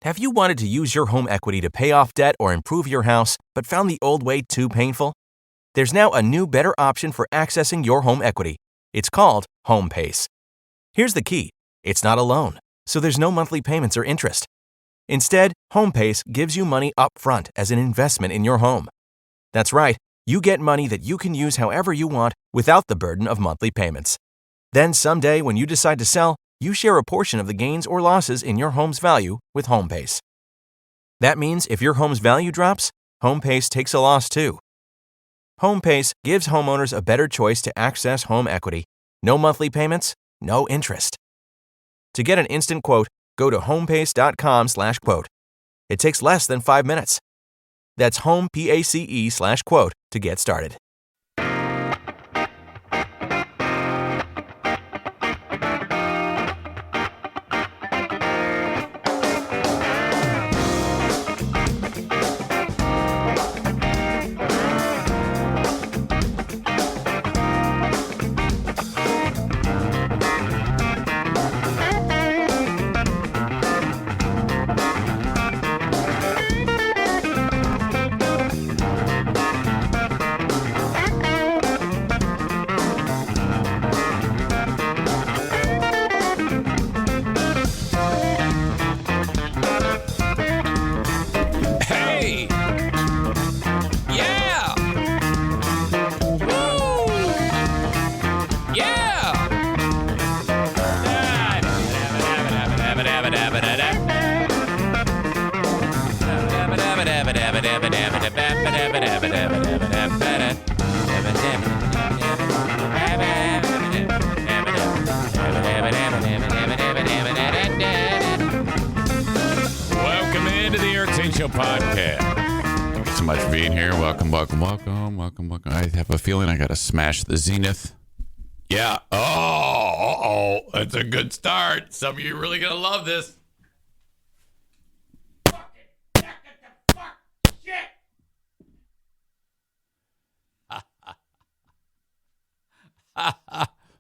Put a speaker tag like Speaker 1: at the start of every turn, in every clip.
Speaker 1: Have you wanted to use your home equity to pay off debt or improve your house, but found the old way too painful? There's now a new, better option for accessing your home equity. It's called HomePace. Here's the key. It's not a loan, so there's no monthly payments or interest. Instead, HomePace gives you money up front as an investment in your home. That's right, you get money that you can use however you want without the burden of monthly payments. Then someday when you decide to sell, you share a portion of the gains or losses in your home's value with HomePace. That means if your home's value drops, HomePace takes a loss too. HomePace gives homeowners a better choice to access home equity. No monthly payments, no interest. To get an instant quote, go to homepace.com/quote. It takes less than 5 minutes. That's homepace/quote to get started.
Speaker 2: Welcome into the Eric Zane Show Podcast. Thank you so much for being here. Welcome. I have a feeling I got to smash the Zenith. Yeah. Oh, that's a good start. Some of you are really going to love this.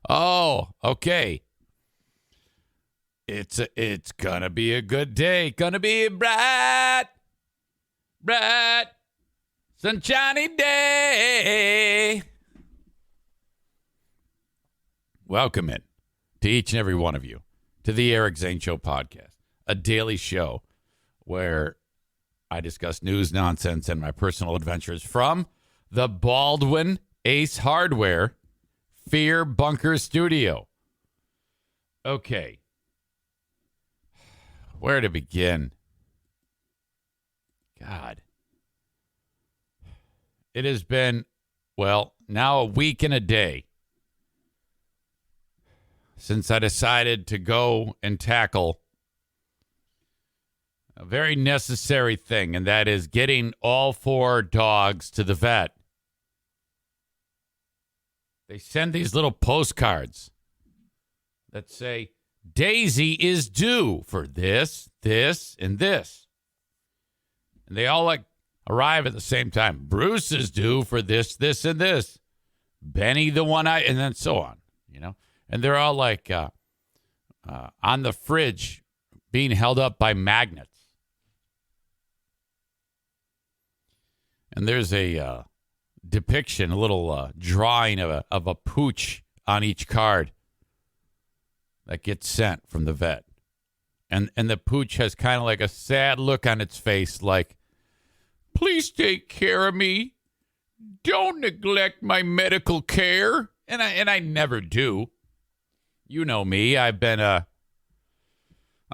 Speaker 2: Oh, okay. It's gonna be a good day. Gonna be a bright, sunshiny day. Welcome in to each and every one of you to the Eric Zane Show Podcast, a daily show where I discuss news, nonsense, and my personal adventures from the Baldwin Ace Hardware Fear Bunker Studio. Okay. Where to begin? God. It has been, well, now a week and a day since I decided to go and tackle a very necessary thing, and that is getting all 4 dogs to the vet. They send these little postcards that say, Daisy is due for this, and this. And they all arrive at the same time. Bruce is due for this, and this. Benny, the one and then so on, And they're all on the fridge being held up by magnets. And there's a depiction, a little drawing of a pooch on each card that gets sent from the vet. And the pooch has kind of a sad look on its face, like, please take care of me. Don't neglect my medical care. And I never do. You know me. I'm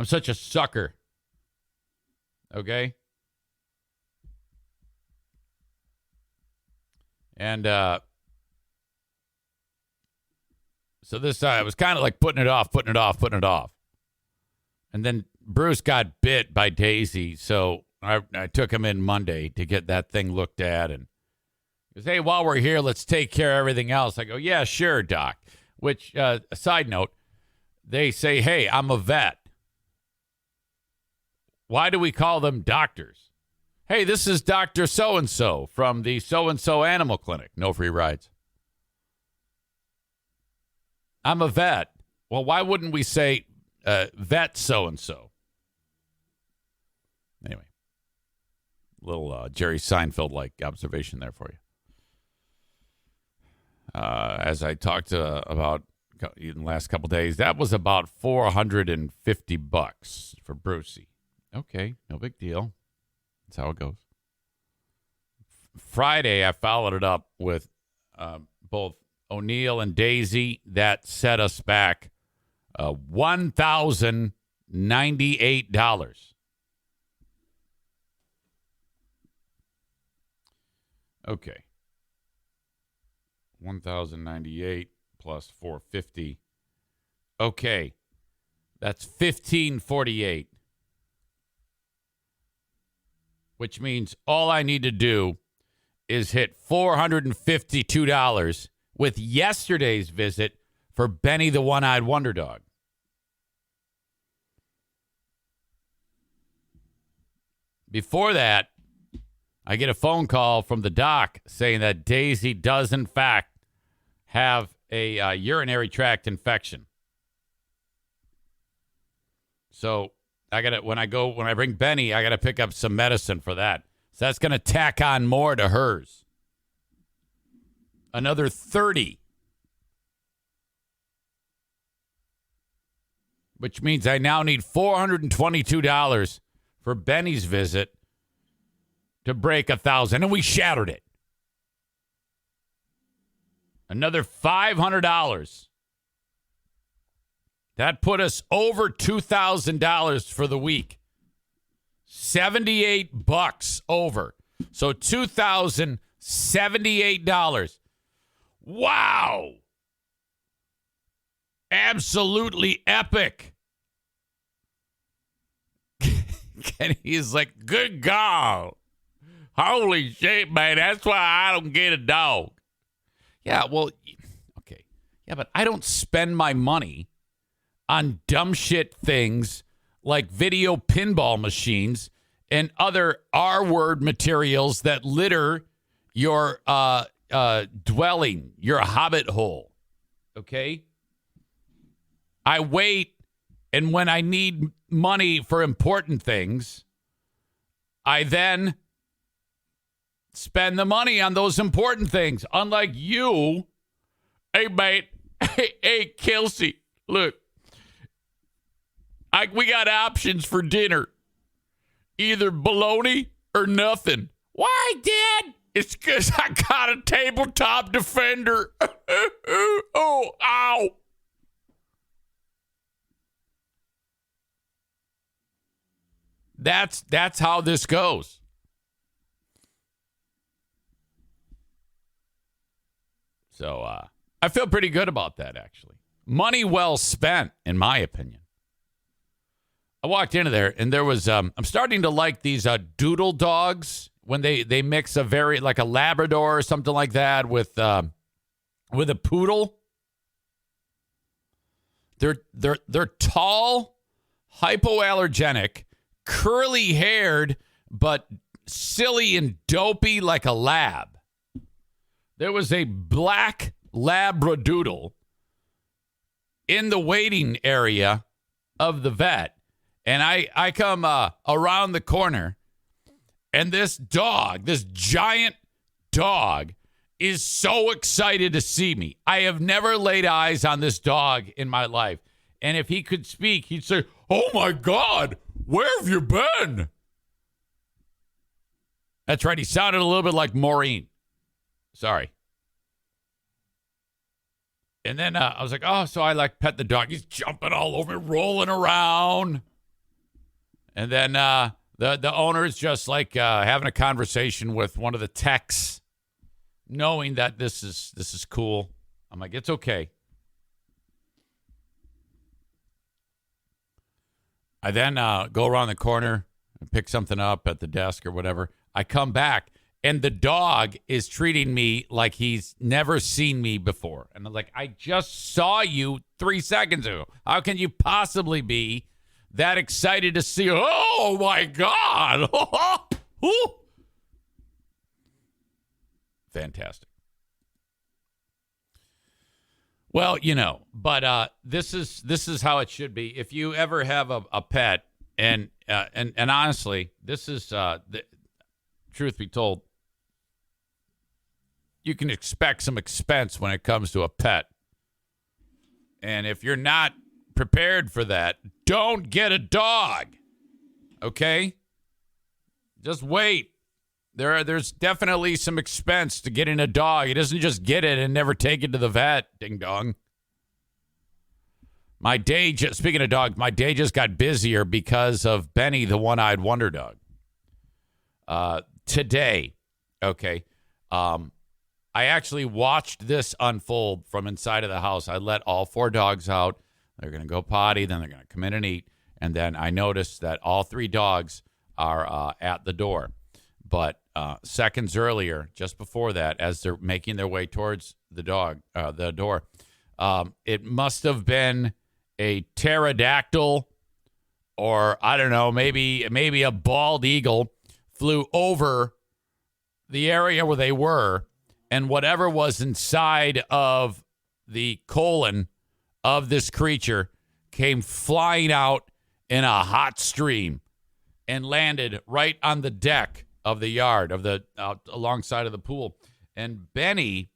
Speaker 2: such a sucker. Okay? And so this I was kind of putting it off. And then Bruce got bit by Daisy, so I took him in Monday to get that thing looked at. And he goes, hey, while we're here, let's take care of everything else. I go, yeah, sure, Doc. Which, a side note, they say, hey, I'm a vet. Why do we call them doctors? Hey, this is Dr. So-and-so from the so-and-so animal clinic. No free rides. I'm a vet. Well, why wouldn't we say vet so-and-so? Anyway, little Jerry Seinfeld-like observation there for you. As I talked about in the last couple days, that was about $450 for Brucey. Okay, no big deal. That's how it goes. Friday, I followed it up with both O'Neill and Daisy. That set us back $1,098. Okay. 1,098 plus 450. Okay. That's 1,548. Which means all I need to do is hit $452 with yesterday's visit for Benny the One-Eyed Wonder Dog. Before that, I get a phone call from the doc saying that Daisy does, in fact, have a urinary tract infection. So when I bring Benny, I got to pick up some medicine for that. So that's going to tack on more to hers. Another 30. Which means I now need $422 for Benny's visit to break 1,000. And we shattered it. Another $500. That put us over $2,000 for the week. $78 over. So $2,078. Wow. Absolutely epic. Kenny's like, good God. Holy shit, man. That's why I don't get a dog. Yeah, well, okay. Yeah, but I don't spend my money on dumb shit things like video pinball machines and other R-word materials that litter your dwelling, your hobbit hole. Okay? I wait, and when I need money for important things, I then spend the money on those important things. Unlike you, hey, mate, hey, Kelsey, look, we got options for dinner. Either bologna or nothing. Why, Dad? It's because I got a tabletop defender. Oh, ow. That's how this goes. So I feel pretty good about that, actually. Money well spent, in my opinion. I walked into there, and there was, I'm starting to like these doodle dogs when they mix a like a Labrador or something like that with a poodle. They're tall, hypoallergenic, curly-haired, but silly and dopey like a lab. There was a black Labradoodle in the waiting area of the vet. And I come around the corner, and this dog, this giant dog, is so excited to see me. I have never laid eyes on this dog in my life. And if he could speak, he'd say, "Oh, my God, where have you been?" That's right. He sounded a little bit like Maureen. Sorry. And then I was like, oh, so I pet the dog. He's jumping all over me, rolling around. And then the owner's just having a conversation with one of the techs, knowing that this is cool. I'm like, it's okay. I then go around the corner and pick something up at the desk or whatever. I come back, and the dog is treating me like he's never seen me before. And I'm like, I just saw you 3 seconds ago. How can you possibly be that excited to see? Oh, my God. Fantastic. Well, but this is how it should be. If you ever have a pet and and honestly, this is truth be told, you can expect some expense when it comes to a pet. And if you're not prepared for that, don't get a dog. Okay? Just wait. There's definitely some expense to getting a dog. It doesn't just get it and never take it to the vet. Ding dong. Speaking of dogs, my day just got busier because of Benny, the one-eyed wonder dog. Today, okay, I actually watched this unfold from inside of the house. I let all 4 dogs out. They're going to go potty, then they're going to come in and eat. And then I noticed that all 3 dogs are at the door. But seconds earlier, just before that, as they're making their way towards the door, it must have been a pterodactyl or, I don't know, maybe a bald eagle flew over the area where they were, and whatever was inside of the colon of this creature came flying out in a hot stream and landed right on the deck of the yard of the alongside of the pool. And Benny,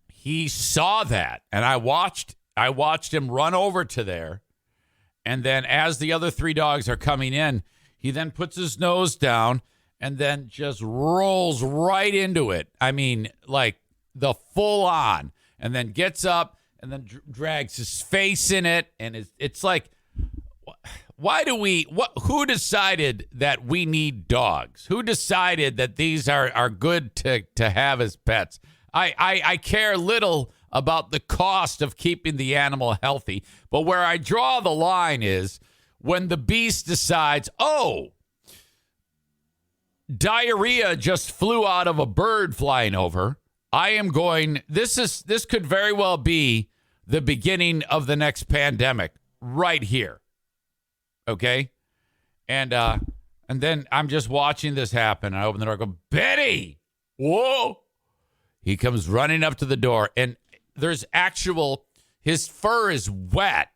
Speaker 2: he saw that, and I watched him run over to there. And then as the other 3 dogs are coming in, he then puts his nose down and then just rolls right into it. I mean, like the full on, and then gets up and then drags his face in it. And it's like, who decided that we need dogs? Who decided that these are good to have as pets? I care little about the cost of keeping the animal healthy, but where I draw the line is when the beast decides, diarrhea just flew out of a bird flying over. This could very well be the beginning of the next pandemic right here. Okay? And then I'm just watching this happen. I open the door and go, Betty! Whoa! He comes running up to the door, and his fur is wet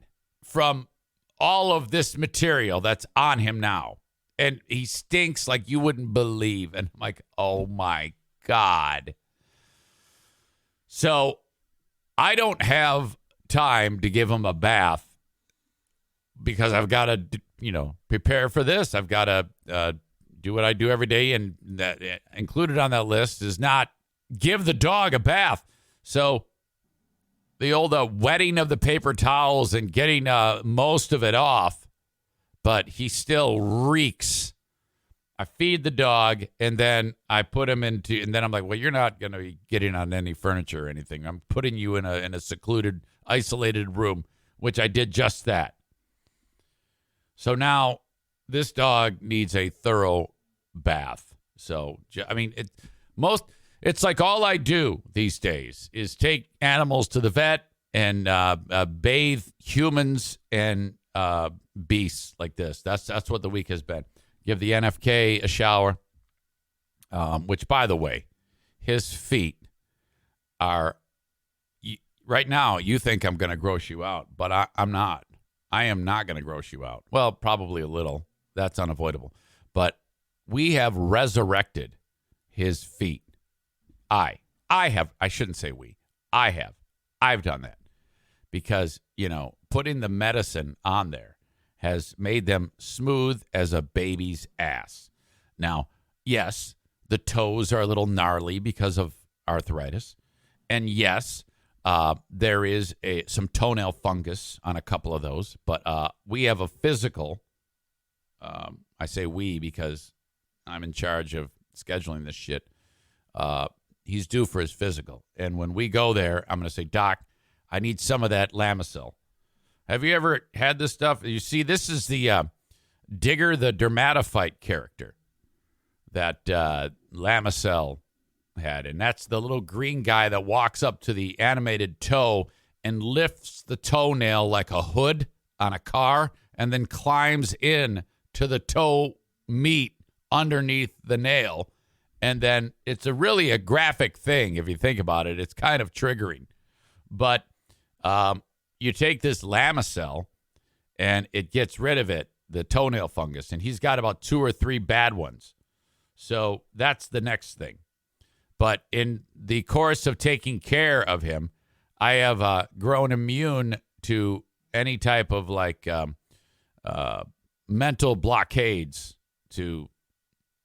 Speaker 2: from all of this material that's on him now. And he stinks like you wouldn't believe. And I'm like, oh my God. So I don't have time to give him a bath because I've got to, prepare for this. I've got to do what I do every day. And that included on that list is not give the dog a bath. So the old wetting of the paper towels and getting most of it off, but he still reeks. I feed the dog, and then I put him and then I'm like, well, you're not going to be getting on any furniture or anything. I'm putting you in a secluded, isolated room, which I did just that. So now this dog needs a thorough bath. So, I mean, it's like all I do these days is take animals to the vet and bathe humans and beasts like this. That's what the week has been. Give the NFK a shower, which, by the way, his feet are, right now, you think I'm going to gross you out, but I'm not. I am not going to gross you out. Well, probably a little. That's unavoidable. But we have resurrected his feet. I shouldn't say we. I have. I've done that because, putting the medicine on there has made them smooth as a baby's ass. Now, yes, the toes are a little gnarly because of arthritis. And yes, there is some toenail fungus on a couple of those. But we have a physical. I say we because I'm in charge of scheduling this shit. He's due for his physical. And when we go there, I'm going to say, Doc, I need some of that Lamisil. Have you ever had this stuff? You see, this is the Digger the Dermatophyte character that Lamisil had. And that's the little green guy that walks up to the animated toe and lifts the toenail like a hood on a car and then climbs in to the toe meat underneath the nail. And then it's really a graphic thing. If you think about it, it's kind of triggering. But you take this Lamisil and it gets rid of it. the toenail fungus, and he's got about 2 or 3 bad ones. So that's the next thing. But in the course of taking care of him, I have grown immune to any type of mental blockades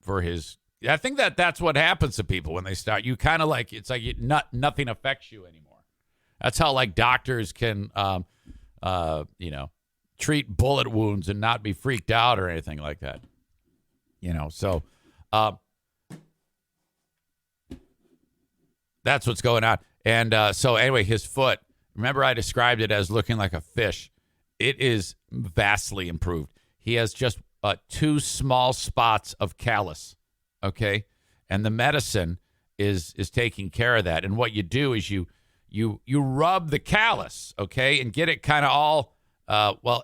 Speaker 2: for his. I think that's what happens to people when they start. You kind of it's like nothing affects you anymore. That's how doctors can treat bullet wounds and not be freaked out or anything like that. So that's what's going on. And so anyway, his foot, remember I described it as looking like a fish. It is vastly improved. He has just 2 small spots of callus, okay? And the medicine is taking care of that. And what you do is you rub the callus, okay, and get it kind of all,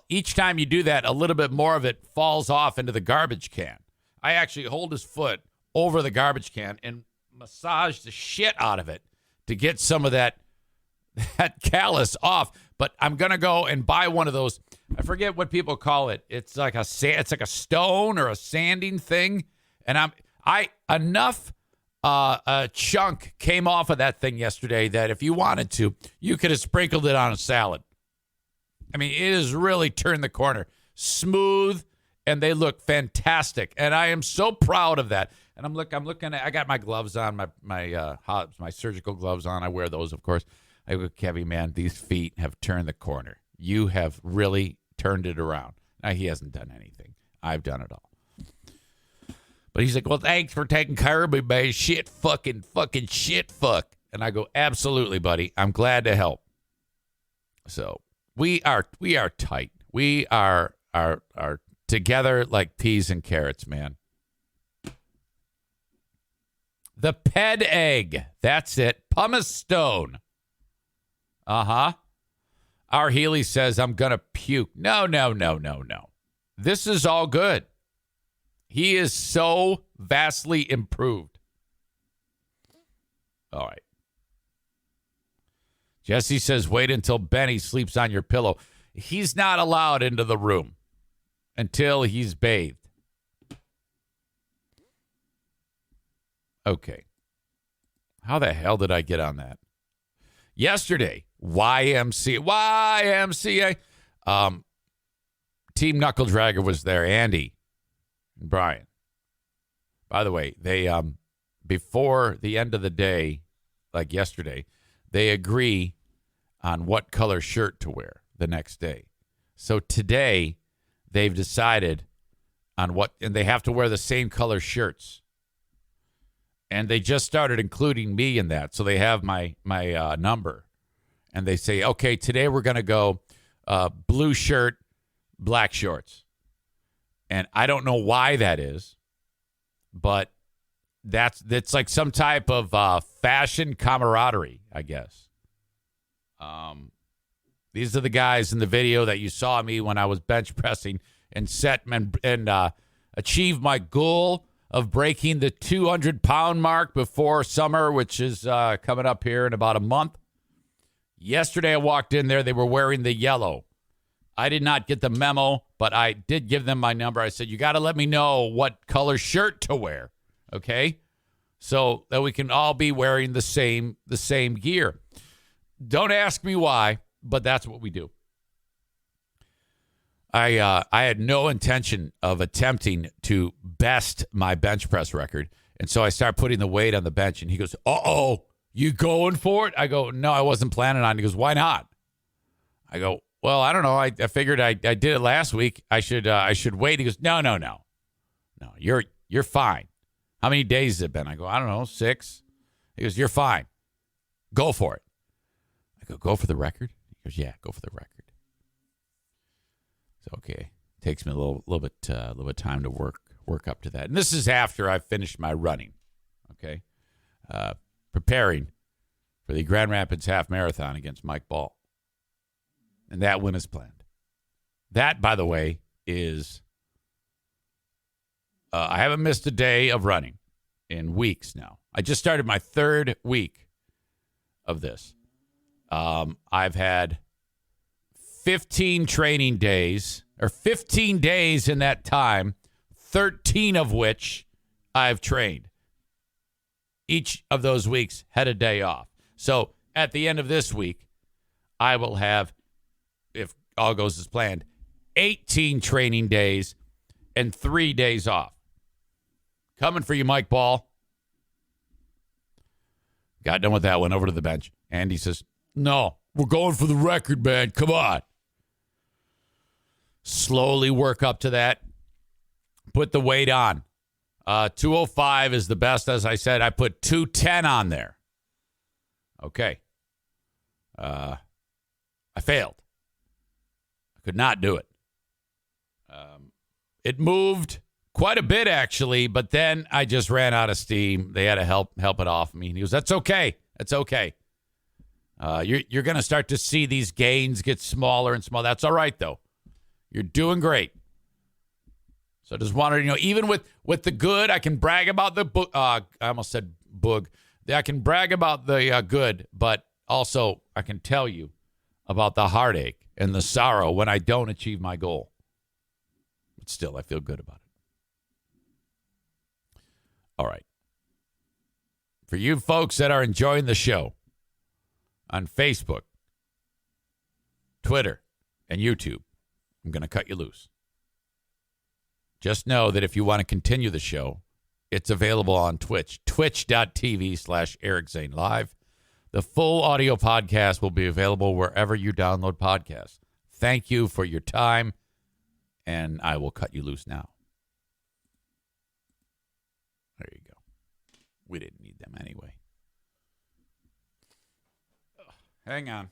Speaker 2: each time you do that, a little bit more of it falls off into the garbage can. I actually hold his foot over the garbage can and massage the shit out of it to get some of that callus off. But I'm going to go and buy one of those. I forget what people call it. It's like a stone or a sanding thing. And enough a chunk came off of that thing yesterday that if you wanted to, you could have sprinkled it on a salad. I mean, it has really turned the corner. Smooth, and they look fantastic. And I am so proud of that. And I'm looking at, I got my gloves on, my surgical gloves on. I wear those, of course. I go, Kevin, man, these feet have turned the corner. You have really turned it around. Now, he hasn't done anything. I've done it all. But he's like, well, thanks for taking care of me, man. Shit, fucking shit, fuck. And I go, absolutely, buddy. I'm glad to help. So we are tight. We are together like peas and carrots, man. The ped egg. That's it. Pumice stone. Uh-huh. Our Healy says, I'm going to puke. No. This is all good. He is so vastly improved. All right. Jesse says, wait until Benny sleeps on your pillow. He's not allowed into the room until he's bathed. Okay. How the hell did I get on that? Yesterday, YMCA. Team Knuckledragger was there. Andy and Brian. By the way, they before the end of the day, like yesterday, they agree on what color shirt to wear the next day. So today, they've decided on what, and they have to wear the same color shirts. And they just started including me in that. So they have my number. And they say, okay, today we're going to go blue shirt, black shorts. And I don't know why that is, but that's like some type of fashion camaraderie, I guess. These are the guys in the video that you saw me when I was bench pressing and achieved my goal of breaking the 200-pound mark before summer, which is coming up here in about a month. Yesterday I walked in there. They were wearing the yellow. I did not get the memo, but I did give them my number. I said, you got to let me know what color shirt to wear, okay? So that we can all be wearing the same gear. Don't ask me why, but that's what we do. I had no intention of attempting to best my bench press record. And so I start putting the weight on the bench, and he goes, uh-oh, you going for it? I go, no, I wasn't planning on it. He goes, why not? I go, well, I don't know. I figured I did it last week. I should wait. He goes, no, you're fine. How many days has it been? I go, I don't know, 6. He goes, you're fine. Go for it. I go for the record? He goes, yeah, go for the record. So, okay. Takes me a little bit time to work up to that. And this is after I've finished my running. Okay. Preparing for the Grand Rapids Half Marathon against Mike Ball. And that win is planned. That, by the way, is I haven't missed a day of running in weeks now. I just started my 3rd week of this. I've had 15 training days or 15 days in that time, 13 of which I've trained. Each of those weeks had a day off. So at the end of this week, I will have, if all goes as planned, 18 training days and 3 days off. Coming for you, Mike Ball. Got done with that one, over to the bench. Andy says, no, we're going for the record, man. Come on. Slowly work up to that. Put the weight on. 205 is the best, as I said. I put 210 on there. Okay. I failed. I could not do it. It moved quite a bit, actually, but then I just ran out of steam. They had to help it off me. And he goes, that's okay. That's okay. You're going to start to see these gains get smaller and smaller. That's all right, though. You're doing great. So I just wanted, even with the good, I can brag about the I almost said boog. I can brag about the good, but also I can tell you about the heartache and the sorrow when I don't achieve my goal. But still, I feel good about it. All right. For you folks that are enjoying the show on Facebook, Twitter, and YouTube, I'm going to cut you loose. Just know that if you want to continue the show, it's available on Twitch, twitch.tv/Eric Zane Live. The full audio podcast will be available wherever you download podcasts. Thank you for your time, and I will cut you loose now. There you go. We didn't need them anyway. Hang on.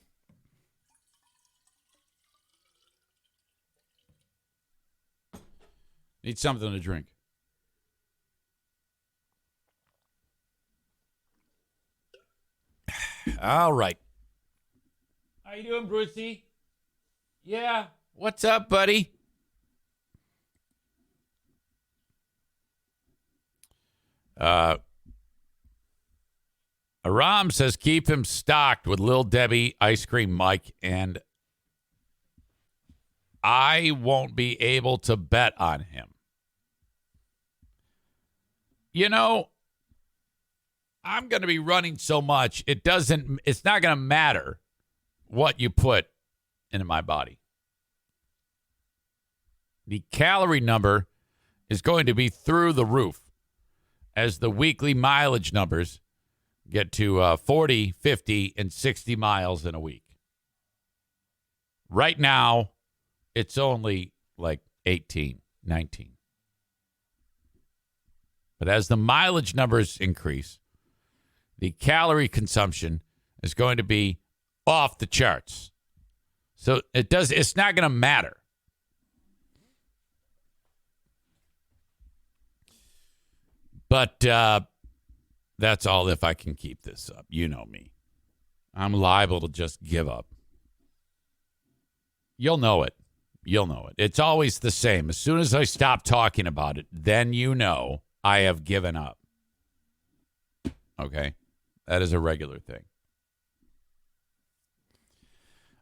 Speaker 2: Need something to drink. All right. How you doing, Brucey? Yeah. What's up, buddy? Aram says keep him stocked with Lil Debbie, Ice Cream Mike, and I won't be able to bet on him. I'm going to be running so much, it's not going to matter what you put into my body. The calorie number is going to be through the roof as the weekly mileage numbers get to 40, 50, and 60 miles in a week. Right now, it's only like 18, 19. But as the mileage numbers increase, the calorie consumption is going to be off the charts. So it's not going to matter. But that's all if I can keep this up. You know me. I'm liable to just give up. You'll know it. You'll know it. It's always the same. As soon as I stop talking about it, then you know I have given up. Okay? That is a regular thing.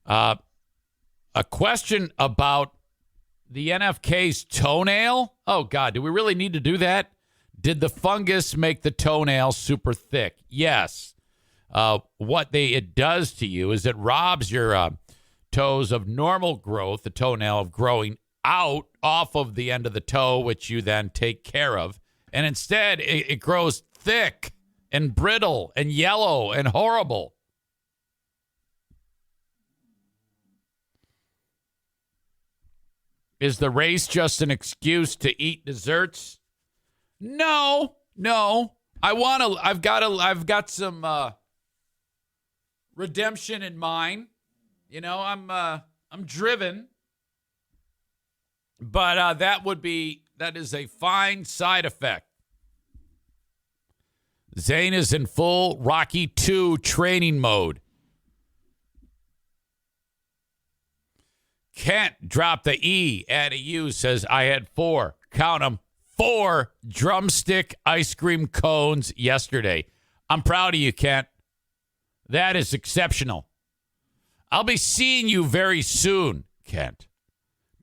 Speaker 2: A question about the NFK's toenail. Oh, God, do we really need to do that? Did the fungus make the toenail super thick? Yes. What it does to you is it robs your toes of normal growth, the toenail of growing out off of the end of the toe, which you then take care of. And instead, it grows thick and brittle and yellow and horrible. Is the race just an excuse to eat desserts? No. I've got some redemption in mind. I'm driven. But that is a fine side effect. Zane is in full Rocky 2 training mode. Kent dropped the E, add a U, says I had 4. Count them. 4 drumstick ice cream cones yesterday. I'm proud of you, Kent. That is exceptional. I'll be seeing you very soon, Kent,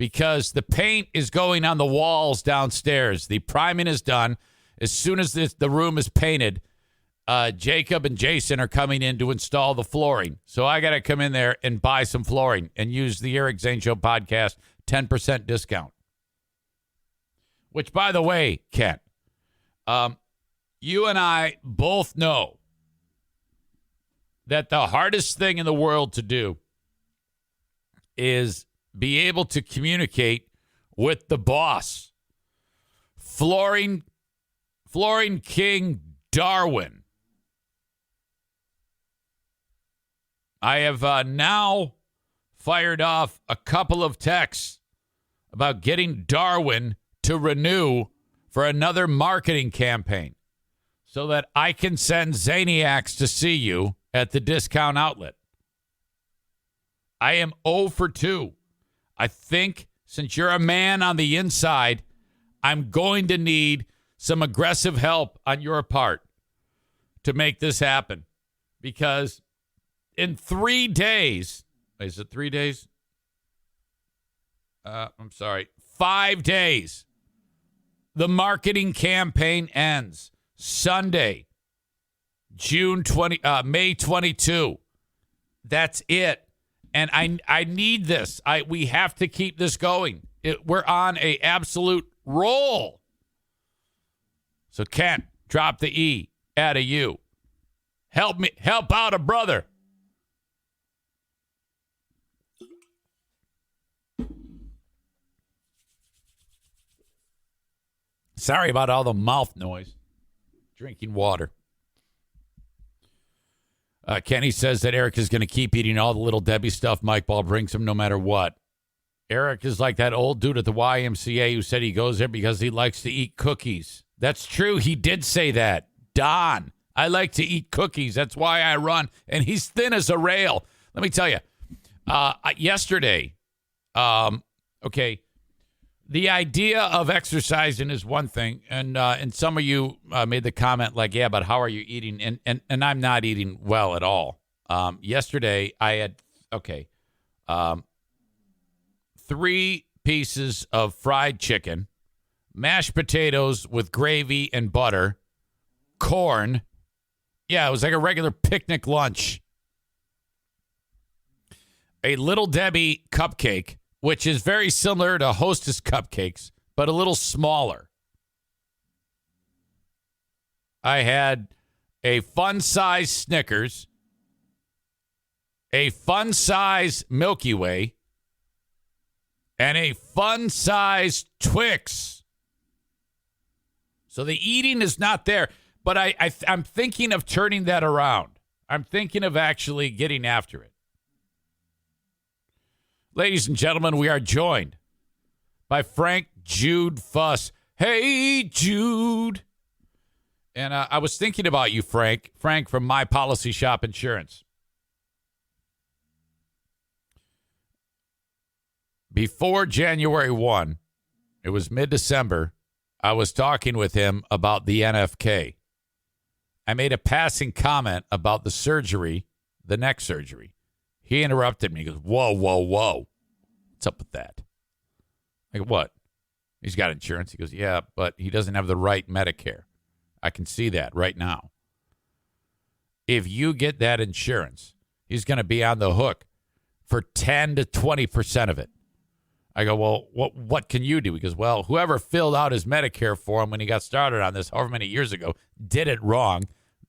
Speaker 2: because the paint is going on the walls downstairs. The priming is done. As soon as the room is painted, Jacob and Jason are coming in to install the flooring. So I got to come in there and buy some flooring and use the Eric Zane Show Podcast 10% discount. Which, by the way, Kent, you and I both know that the hardest thing in the world to do is be able to communicate with the boss. Flooring King Darwin. I have now fired off a couple of texts about getting Darwin to renew for another marketing campaign so that I can send Zaniacs to see you at the discount outlet. I am 0 for 2. I think since you're a man on the inside, I'm going to need some aggressive help on your part to make this happen. Because in 3 days, is it 3 days? 5 days. The marketing campaign ends Sunday, May 22. That's it. And I need this. We have to keep this going. We're on a absolute roll. So Kent, drop the E, add a U. Help out a brother. Sorry about all the mouth noise. Drinking water. Kenny says that Eric is going to keep eating all the Little Debbie stuff Mike Ball brings him no matter what. Eric is like that old dude at the YMCA who said he goes there because he likes to eat cookies. That's true. He did say that. Don, I like to eat cookies. That's why I run. And he's thin as a rail. Let me tell you, yesterday, okay, the idea of exercising is one thing, and some of you made the comment like, yeah, but how are you eating? And I'm not eating well at all. Yesterday, I had, 3 pieces of fried chicken, mashed potatoes with gravy and butter, corn. Yeah, it was like a regular picnic lunch. A Little Debbie cupcake, which is very similar to Hostess cupcakes, but a little smaller. I had a fun-size Snickers, a fun-size Milky Way, and a fun-size Twix. So the eating is not there, but I'm thinking of turning that around. I'm thinking of actually getting after it. Ladies and gentlemen, we are joined by Frank Jude Fuss. Hey, Jude. And I was thinking about you, Frank. Frank from My Policy Shop Insurance. Before January 1, it was mid-December, I was talking with him about the NFK. I made a passing comment about the surgery, the neck surgery. He interrupted me. He goes, whoa. What's up with that? I go, what? He's got insurance. He goes, yeah, but he doesn't have the right Medicare. I can see that right now. If you get that insurance, he's going to be on the hook for 10 to 20% of it. I go, well, what can you do? He goes, well, whoever filled out his Medicare form when he got started on this however many years ago did it wrong.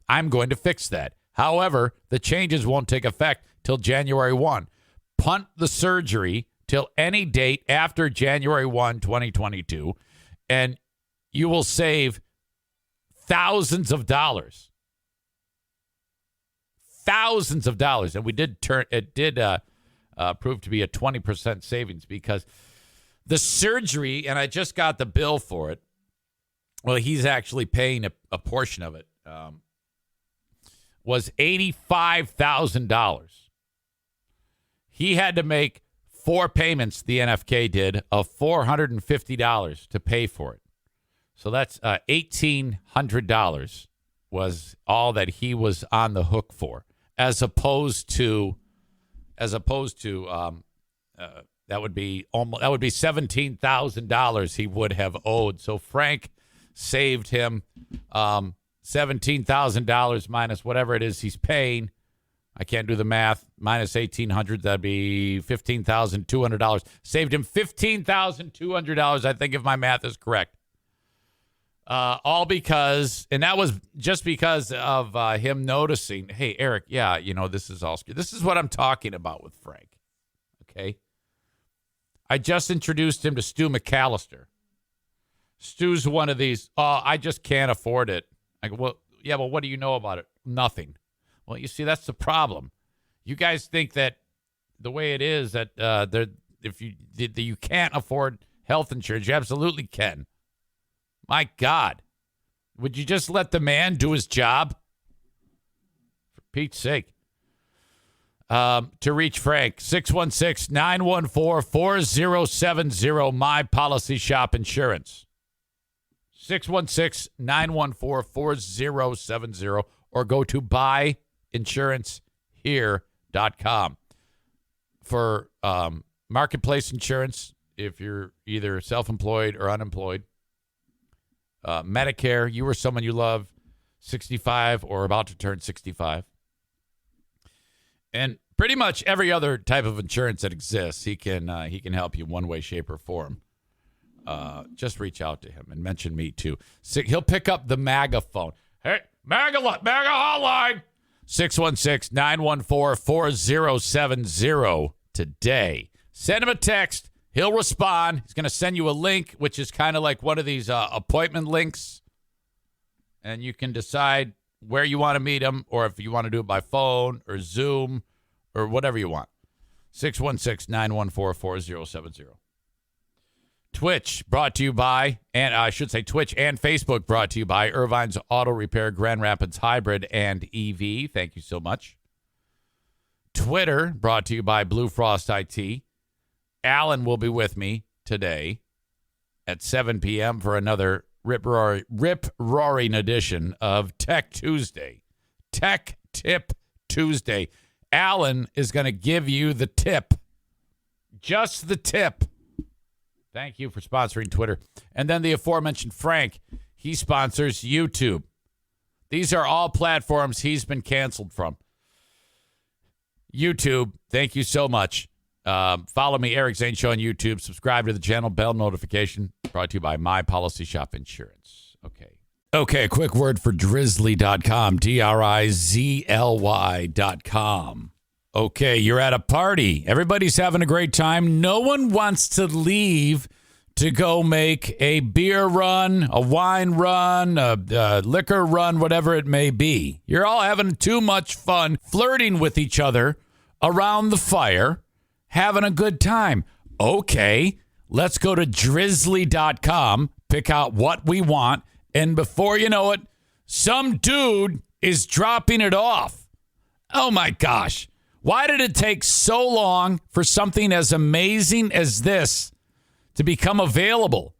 Speaker 2: I'm going to fix that. However, the changes won't take effect till January 1. Punt the surgery till any date after January 1, 2022, and you will save thousands of dollars. Thousands of dollars. And it did prove to be a 20% savings because the surgery, and I just got the bill for it. Well, he's actually paying a portion of it. Was $85,000. He had to make 4 payments, the NFK did, of $450 to pay for it. So that's $1,800 was all that he was on the hook for, as opposed to That would be $17,000 he would have owed. So Frank saved him $17,000 minus whatever it is he's paying. I can't do the math. Minus $1,800, that'd be $15,200. Saved him $15,200, I think, if my math is correct. All because, and that was just because of him noticing, hey, Eric, yeah, this is all screwed. This is what I'm talking about with Frank. Okay? I just introduced him to Stu McAllister. Stu's one of these, I just can't afford it. I go, well, yeah, well, what do you know about it? Nothing. Well, you see, that's the problem. You guys think that the way it is that if you can't afford health insurance, you absolutely can. My God, would you just let the man do his job? For Pete's sake. To reach Frank, 616-914-4070, My Policy Shop Insurance. 616-914-4070, or go to buyinsurancehere.com. For marketplace insurance, if you're either self-employed or unemployed, Medicare, you or someone you love, 65 or about to turn 65. And pretty much every other type of insurance that exists, he can help you one way, shape, or form. Just reach out to him and mention me too. He'll pick up the MAGA phone. Hey, MAGA hotline. 616-914-4070 today. Send him a text. He'll respond. He's going to send you a link, which is kind of like one of these appointment links. And you can decide where you want to meet him, or if you want to do it by phone or Zoom or whatever you want. 616-914-4070. Twitch brought to you by, and I should say Twitch and Facebook brought to you by Irvine's Auto Repair, Grand Rapids Hybrid and EV. Thank you so much. Twitter brought to you by Blue Frost IT. Alan will be with me today at 7 p.m. for another rip-roaring edition of Tech Tuesday. Tech Tip Tuesday. Alan is going to give you the tip. Just the tip. Thank you for sponsoring Twitter. And then the aforementioned Frank, he sponsors YouTube. These are all platforms he's been canceled from. YouTube, thank you so much. Follow me, Eric Zane Show on YouTube. Subscribe to the channel, bell notification. Brought to you by My Policy Shop Insurance. Okay, a quick word for Drizzly.com, DRIZLY.com. Okay, you're at a party. Everybody's having a great time. No one wants to leave to go make a beer run, a wine run, a liquor run, whatever it may be. You're all having too much fun flirting with each other around the fire, having a good time. Okay, let's go to Drizzly.com, pick out what we want, and before you know it, some dude is dropping it off. Oh my gosh. Why did it take so long for something as amazing as this to become available?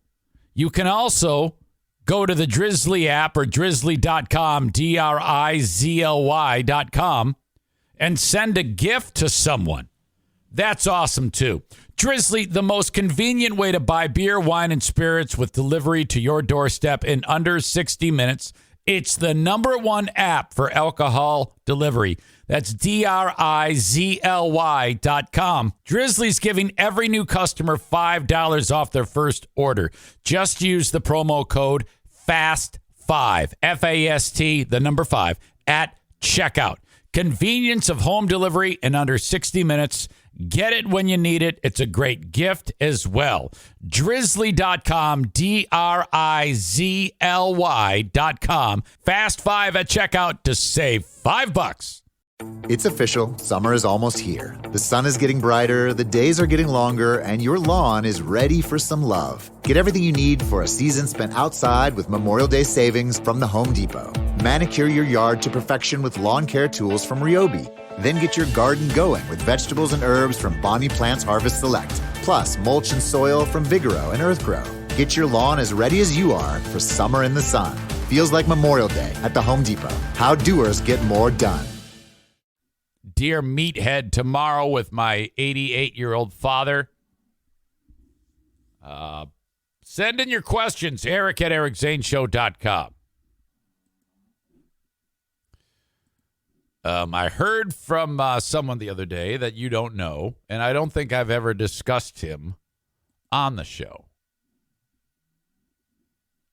Speaker 2: You can also go to the Drizzly app or Drizzly.com, DRIZLY.com, and send a gift to someone. That's awesome, too. Drizzly, the most convenient way to buy beer, wine, and spirits with delivery to your doorstep in under 60 minutes. It's the #1 app for alcohol delivery. That's DRIZLY.com. Drizzly's giving every new customer $5 off their first order. Just use the promo code FAST5, F-A-S-T, the number 5, at checkout. Convenience of home delivery in under 60 minutes. Get it when you need it. It's a great gift as well. Drizzly.com, DRIZLY.com. Fast 5 at checkout to save $5.
Speaker 3: It's official. Summer is almost here. The sun is getting brighter, the days are getting longer, and your lawn is ready for some love. Get everything you need for a season spent outside with Memorial Day savings from the Home Depot. Manicure your yard to perfection with lawn care tools from Ryobi. Then get your garden going with vegetables and herbs from Bonnie Plants Harvest Select. Plus, mulch and soil from Vigoro and Earthgrow. Get your lawn as ready as you are for summer in the sun. Feels like Memorial Day at the Home Depot. How doers get more done.
Speaker 2: Dear Meathead, tomorrow with my 88-year-old father. Send in your questions, Eric at ericzaneshow.com. I heard from someone the other day that you don't know, and I don't think I've ever discussed him on the show.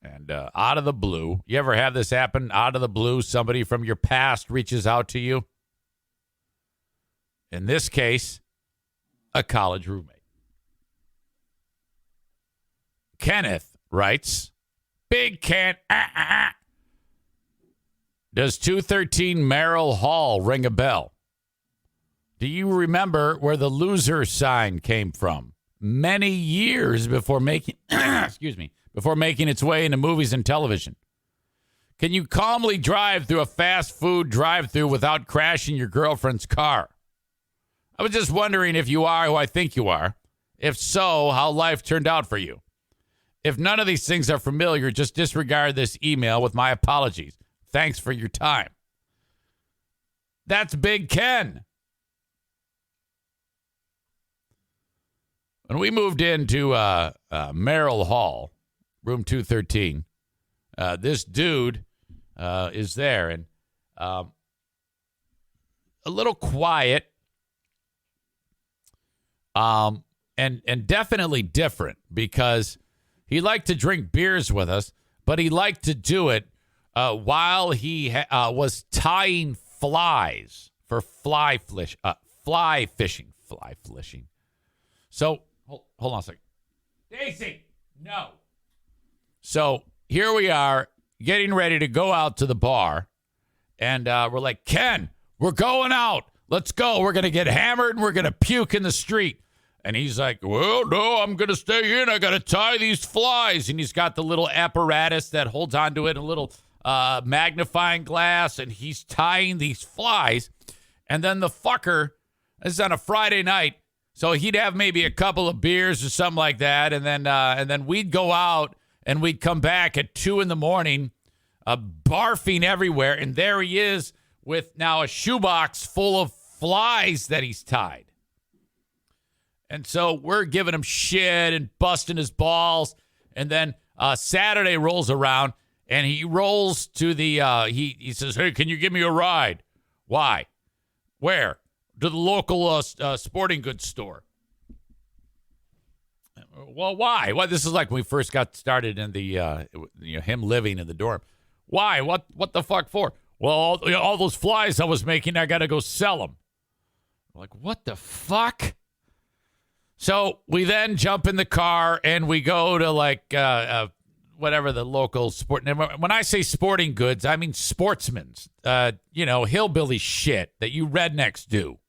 Speaker 2: And out of the blue, you ever have this happen? Out of the blue, somebody from your past reaches out to you. In this case, a college roommate. Kenneth writes, Big Ken, Does 213 Merrill Hall ring a bell? Do you remember where the loser sign came from? Many years before making before making its way into movies and television. Can you calmly drive through a fast food drive-thru without crashing your girlfriend's car? I was just wondering if you are who I think you are. If so, how life turned out for you. If none of these things are familiar, just disregard this email with my apologies. Thanks for your time. That's Big Ken. When we moved into Merrill Hall, room 213, this dude is there, and a little quiet, and definitely different, because he liked to drink beers with us, but he liked to do it while he was tying flies for fly fishing. So, hold on a second. Daisy, no. So, here we are, getting ready to go out to the bar, and we're like, Ken, we're going out. Let's go. We're going to get hammered, and we're going to puke in the street. And he's like, well, no, I'm going to stay in. I got to tie these flies. And he's got the little apparatus that holds onto it, a little magnifying glass, and he's tying these flies. And then the fucker, this is on a Friday night, so he'd have maybe a couple of beers or something like that, and then we'd go out, and we'd come back at 2 a.m, barfing everywhere, and there he is with now a shoebox full of flies that he's tied. And so we're giving him shit and busting his balls. And then Saturday rolls around, and he rolls to the, he says, hey, can you give me a ride? Why? Where? To the local sporting goods store. Well, why? Well, this is like when we first got started in the, him living in the dorm. Why? What the fuck for? Well, all those flies I was making, I got to go sell them. Like, what the fuck? So we then jump in the car and we go to whatever the local sport. When I say sporting goods, I mean sportsman's, hillbilly shit that you rednecks do.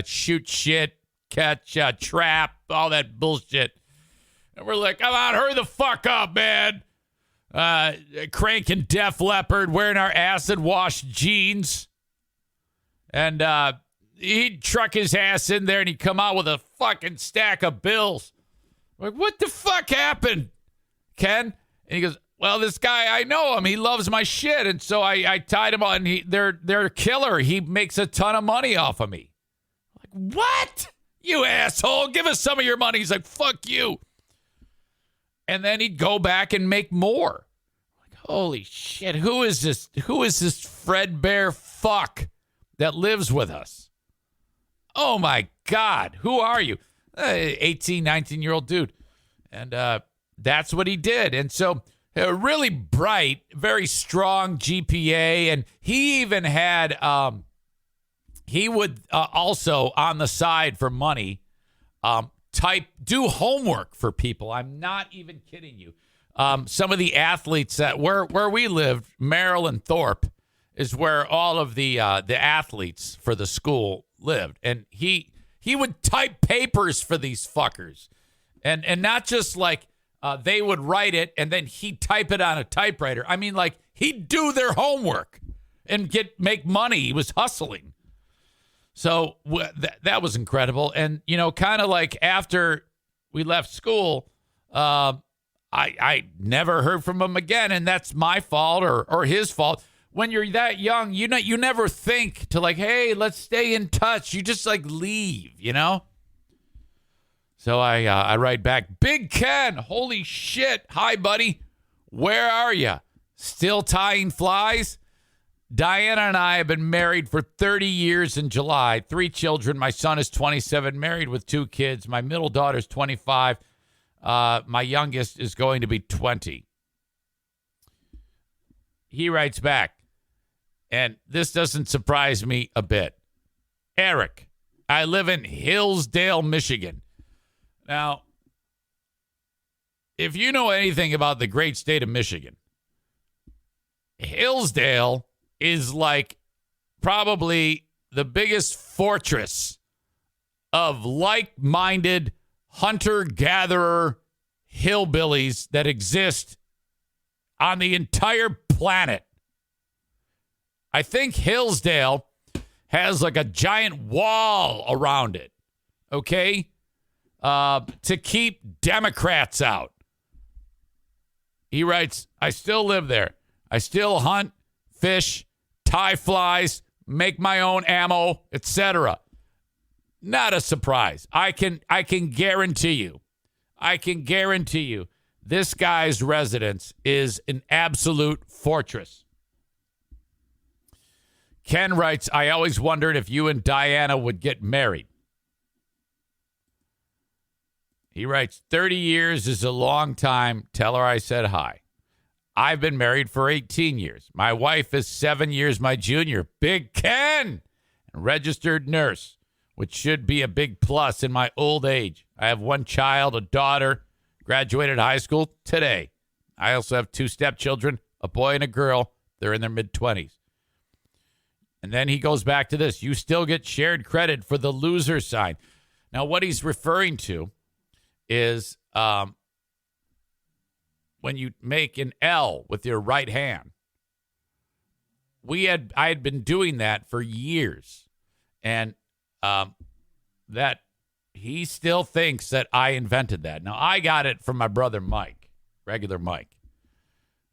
Speaker 2: Shoot shit, catch, trap, all that bullshit. And we're like, come on, hurry the fuck up, man. Cranking Def Leppard, wearing our acid wash jeans. And, he'd truck his ass in there and he'd come out with a fucking stack of bills. We're like, what the fuck happened, Ken? And he goes, well, this guy, I know him. He loves my shit. And so I tied him on. They're killer. He makes a ton of money off of me. I'm like, what? You asshole. Give us some of your money. He's like, fuck you. And then he'd go back and make more. I'm like, holy shit. Who is this? Who is this Fred Bear fuck that lives with us? Oh, my God. Who are you? 18, 19-year-old dude. And that's what he did. And so really bright, very strong GPA. And he even had, he would also on the side for money, do homework for people. I'm not even kidding you. Some of the athletes that where we lived, Merrill and Thorpe, is where all of the athletes for the school lived. And he would type papers for these fuckers. And not just like they would write it and then he'd type it on a typewriter. I mean, like, he'd do their homework and make money. He was hustling. So that was incredible. And, kind of like after we left school, I never heard from him again. And that's my fault or his fault. When you're that young, you never think to like, hey, let's stay in touch. You just like leave, So I write back, Big Ken, holy shit. Hi, buddy. Where are you? Still tying flies? Diana and I have been married for 30 years in July. 3 children. My son is 27, married with 2 kids. My middle daughter is 25. My youngest is going to be 20. He writes back, and this doesn't surprise me a bit. Eric, I live in Hillsdale, Michigan. Now, if you know anything about the great state of Michigan, Hillsdale is like probably the biggest fortress of like-minded hunter-gatherer hillbillies that exist on the entire planet. I think Hillsdale has like a giant wall around it, okay, to keep Democrats out. He writes, I still live there. I still hunt, fish, tie flies, make my own ammo, etc. Not a surprise. I can guarantee you. I can guarantee you this guy's residence is an absolute fortress. Ken writes, I always wondered if you and Diana would get married. He writes, 30 years is a long time. Tell her I said hi. I've been married for 18 years. My wife is 7 years my junior. Big Ken! Registered nurse, which should be a big plus in my old age. I have 1 child, a daughter, graduated high school today. I also have 2 stepchildren, a boy and a girl. They're in their mid-20s. And then he goes back to this. You still get shared credit for the loser sign. Now, what he's referring to is when you make an L with your right hand. I had been doing that for years. And that he still thinks that I invented that. Now, I got it from my brother Mike, regular Mike.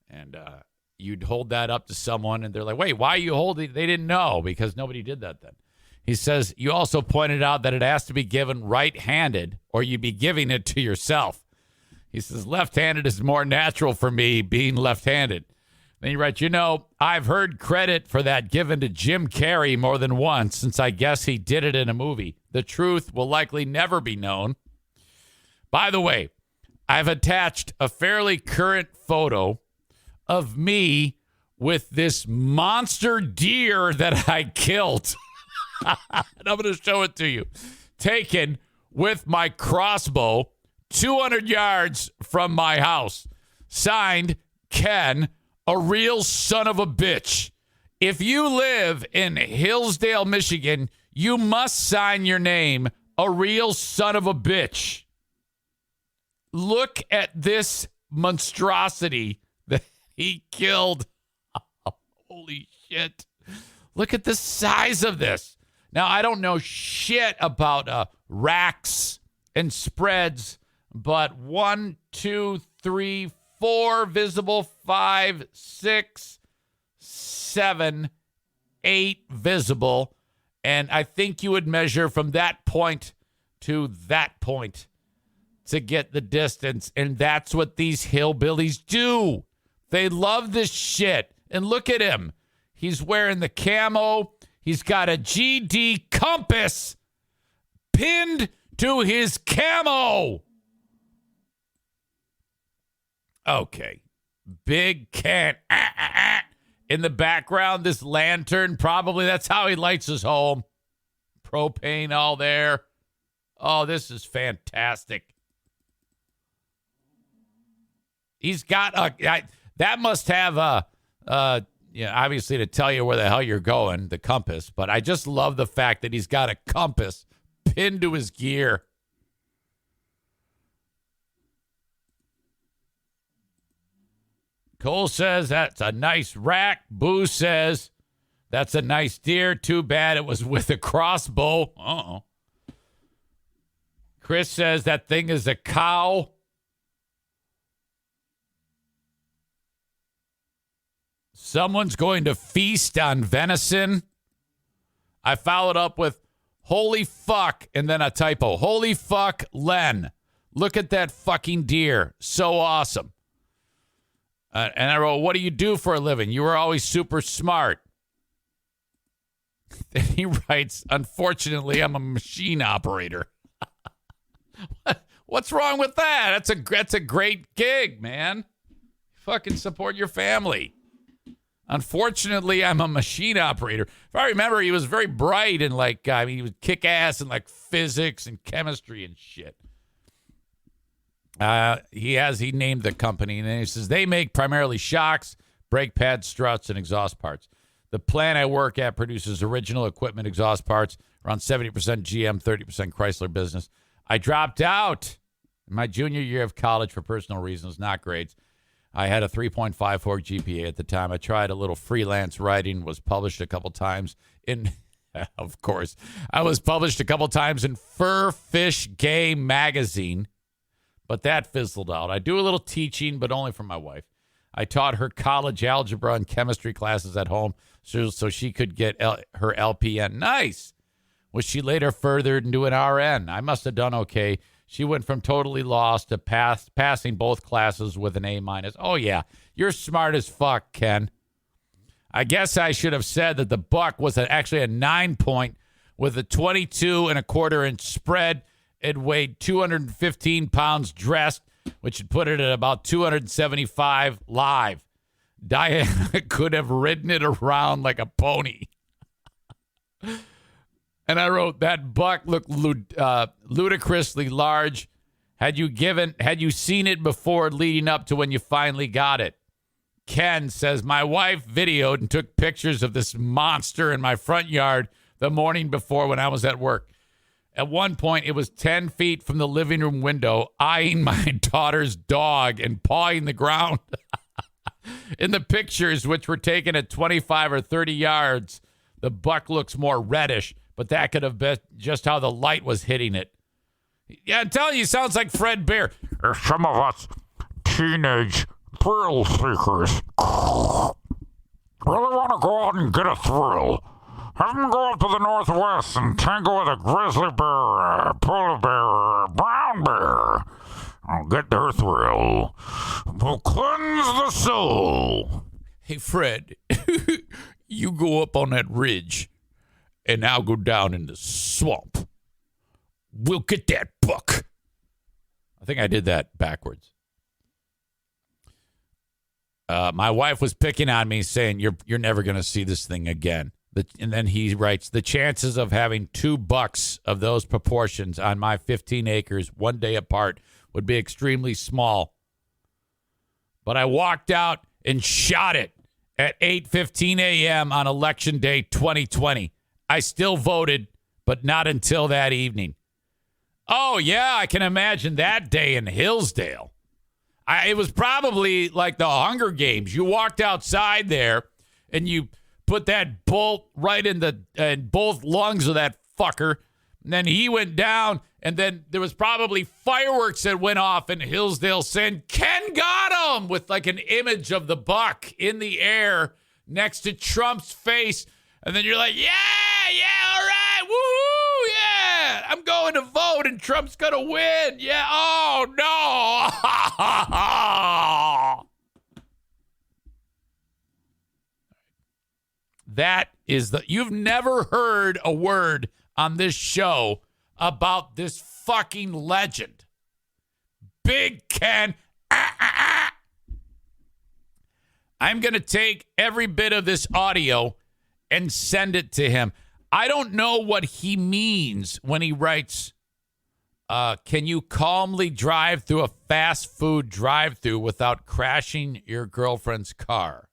Speaker 2: And you'd hold that up to someone, and they're like, wait, why are you holding it? They didn't know because nobody did that then. He says, you also pointed out that it has to be given right-handed or you'd be giving it to yourself. He says, left-handed is more natural for me being left-handed. Then he writes, I've heard credit for that given to Jim Carrey more than once since I guess he did it in a movie. The truth will likely never be known. By the way, I've attached a fairly current photo of me with this monster deer that I killed. And I'm going to show it to you. Taken with my crossbow 200 yards from my house. Signed, Ken, a real son of a bitch. If you live in Hillsdale, Michigan, you must sign your name, a real son of a bitch. Look at this monstrosity that he killed. Holy shit. Look at the size of this. Now, I don't know shit about racks and spreads, but 1, 2, 3, 4 visible, 5, 6, 7, 8 visible. And I think you would measure from that point to that point to get the distance. And that's what these hillbillies do. They love this shit. And look at him. He's wearing the camo. He's got a GD compass pinned to his camo. Okay. Big Ken. In the background, this lantern, probably that's how he lights his home. Propane all there. Oh, this is fantastic. He's got that must have obviously to tell you where the hell you're going, the compass. But I just love the fact that he's got a compass pinned to his gear. Cole says that's a nice rack. Boo says that's a nice deer. Too bad it was with a crossbow. Uh-oh. Chris says that thing is a cow. Someone's going to feast on venison. I followed up with, Holy fuck, and then a typo. Holy fuck, Len. Look at that fucking deer. So awesome. And I wrote, what do you do for a living? You were always super smart. Then he writes, unfortunately, I'm a machine operator. What's wrong with that? That's a great gig, man. Fucking support your family. Unfortunately, I'm a machine operator. If I remember, he was very bright and he would kick ass in physics and chemistry and shit. He named the company, and then he says they make primarily shocks, brake pads, struts, and exhaust parts. The plant I work at produces original equipment exhaust parts, around 70% GM, 30% Chrysler business. I dropped out in my junior year of college for personal reasons, not grades. I had a 3.54 GPA at the time. I tried a little freelance writing, was published a couple times of course, I was published a couple times in Fur Fish Gay magazine, but that fizzled out. I do a little teaching, but only for my wife. I taught her college algebra and chemistry classes at home so she could get her LPN. Nice. Which she later furthered into an RN. I must have done okay. She went from totally lost to passing both classes with an A-. Oh, yeah. You're smart as fuck, Ken. I guess I should have said that the buck was actually a 9-point with a 22.25-inch spread. It weighed 215 pounds dressed, which would put it at about 275 live. Diana could have ridden it around like a pony. And I wrote, that buck looked ludicrously large. Had you seen it before leading up to when you finally got it? Ken says, my wife videoed and took pictures of this monster in my front yard the morning before when I was at work. At one point, it was 10 feet from the living room window, eyeing my daughter's dog and pawing the ground. In the pictures, which were taken at 25 or 30 yards, the buck looks more reddish, but that could have been just how the light was hitting it. Yeah, I'm telling you, sounds like Fred Bear.
Speaker 4: Some of us teenage thrill seekers really want to go out and get a thrill. Have them go up to the Northwest and tangle with a grizzly bear, a polar bear, a brown bear. I'll get their thrill. We'll cleanse the soul.
Speaker 2: Hey, Fred, you go up on that ridge, and I'll go down in the swamp. We'll get that buck. I think I did that backwards. My wife was picking on me, saying, you're never going to see this thing again. And then he writes, the chances of having 2 bucks of those proportions on my 15 acres 1 day apart would be extremely small. But I walked out and shot it at 8:15 a.m. on Election Day 2020. I still voted, but not until that evening. Oh, yeah, I can imagine that day in Hillsdale. It was probably like the Hunger Games. You walked outside there, and you put that bolt right in both lungs of that fucker. And then he went down, and then there was probably fireworks that went off in Hillsdale saying, Ken got him, with like an image of the buck in the air next to Trump's face. And then you're like, yeah, all right, woohoo, yeah, I'm going to vote, and Trump's going to win. Yeah, oh, no. That is you've never heard a word on this show about this fucking legend. Big Ken. I'm going to take every bit of this audio and send it to him. I don't know what he means when he writes, can you calmly drive through a fast food drive-thru without crashing your girlfriend's car?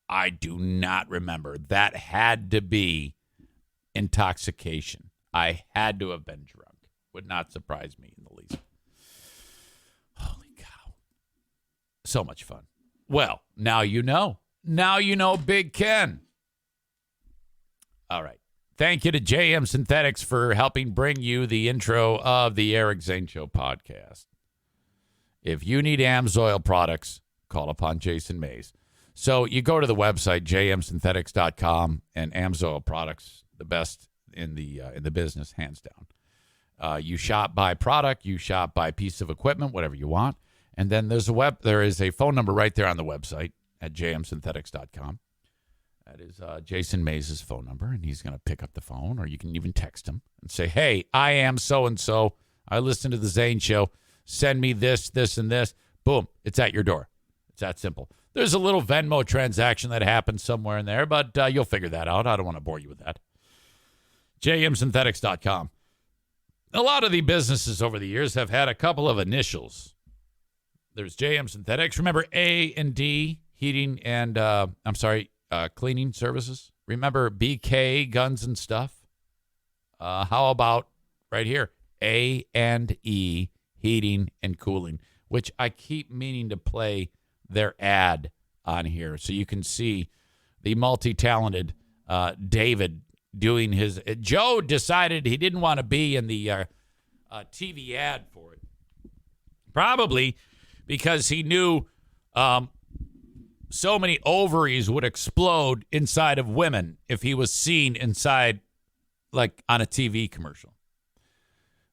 Speaker 2: I do not remember. That had to be intoxication. I had to have been drunk. Would not surprise me in the least. Holy cow. So much fun. Well, now you know. Now you know Big Ken. All right. Thank you to JM Synthetics for helping bring you the intro of the Eric Zane Show podcast. If you need AMSOIL products, call upon Jason Mays. So you go to the website, jmsynthetics.com, and AMSOIL products, the best in the business, hands down. You shop by product, you shop by piece of equipment, whatever you want. And then there is a phone number right there on the website at jmsynthetics.com. That is Jason Mays' phone number, and he's going to pick up the phone, or you can even text him and say, hey, I am so-and-so. I listen to the Zane Show. Send me this, this, and this. Boom, it's at your door. It's that simple. There's a little Venmo transaction that happens somewhere in there, but you'll figure that out. I don't want to bore you with that. jmsynthetics.com. A lot of the businesses over the years have had a couple of initials. There's JM Synthetics. Remember A&D Heating and, cleaning services? Remember BK Guns and Stuff? How about right here? A&E Heating and Cooling, which I keep meaning to play their ad on here so you can see the multi-talented David doing his. Joe decided he didn't want to be in the TV ad for it. Probably because he knew so many ovaries would explode inside of women if he was seen inside, like on a TV commercial.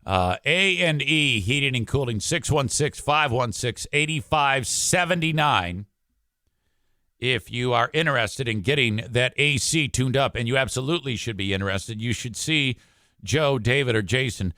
Speaker 2: A&E Heating and Cooling, 616-516-8579. If you are interested in getting that AC tuned up, and you absolutely should be interested, you should see Joe, David, or Jason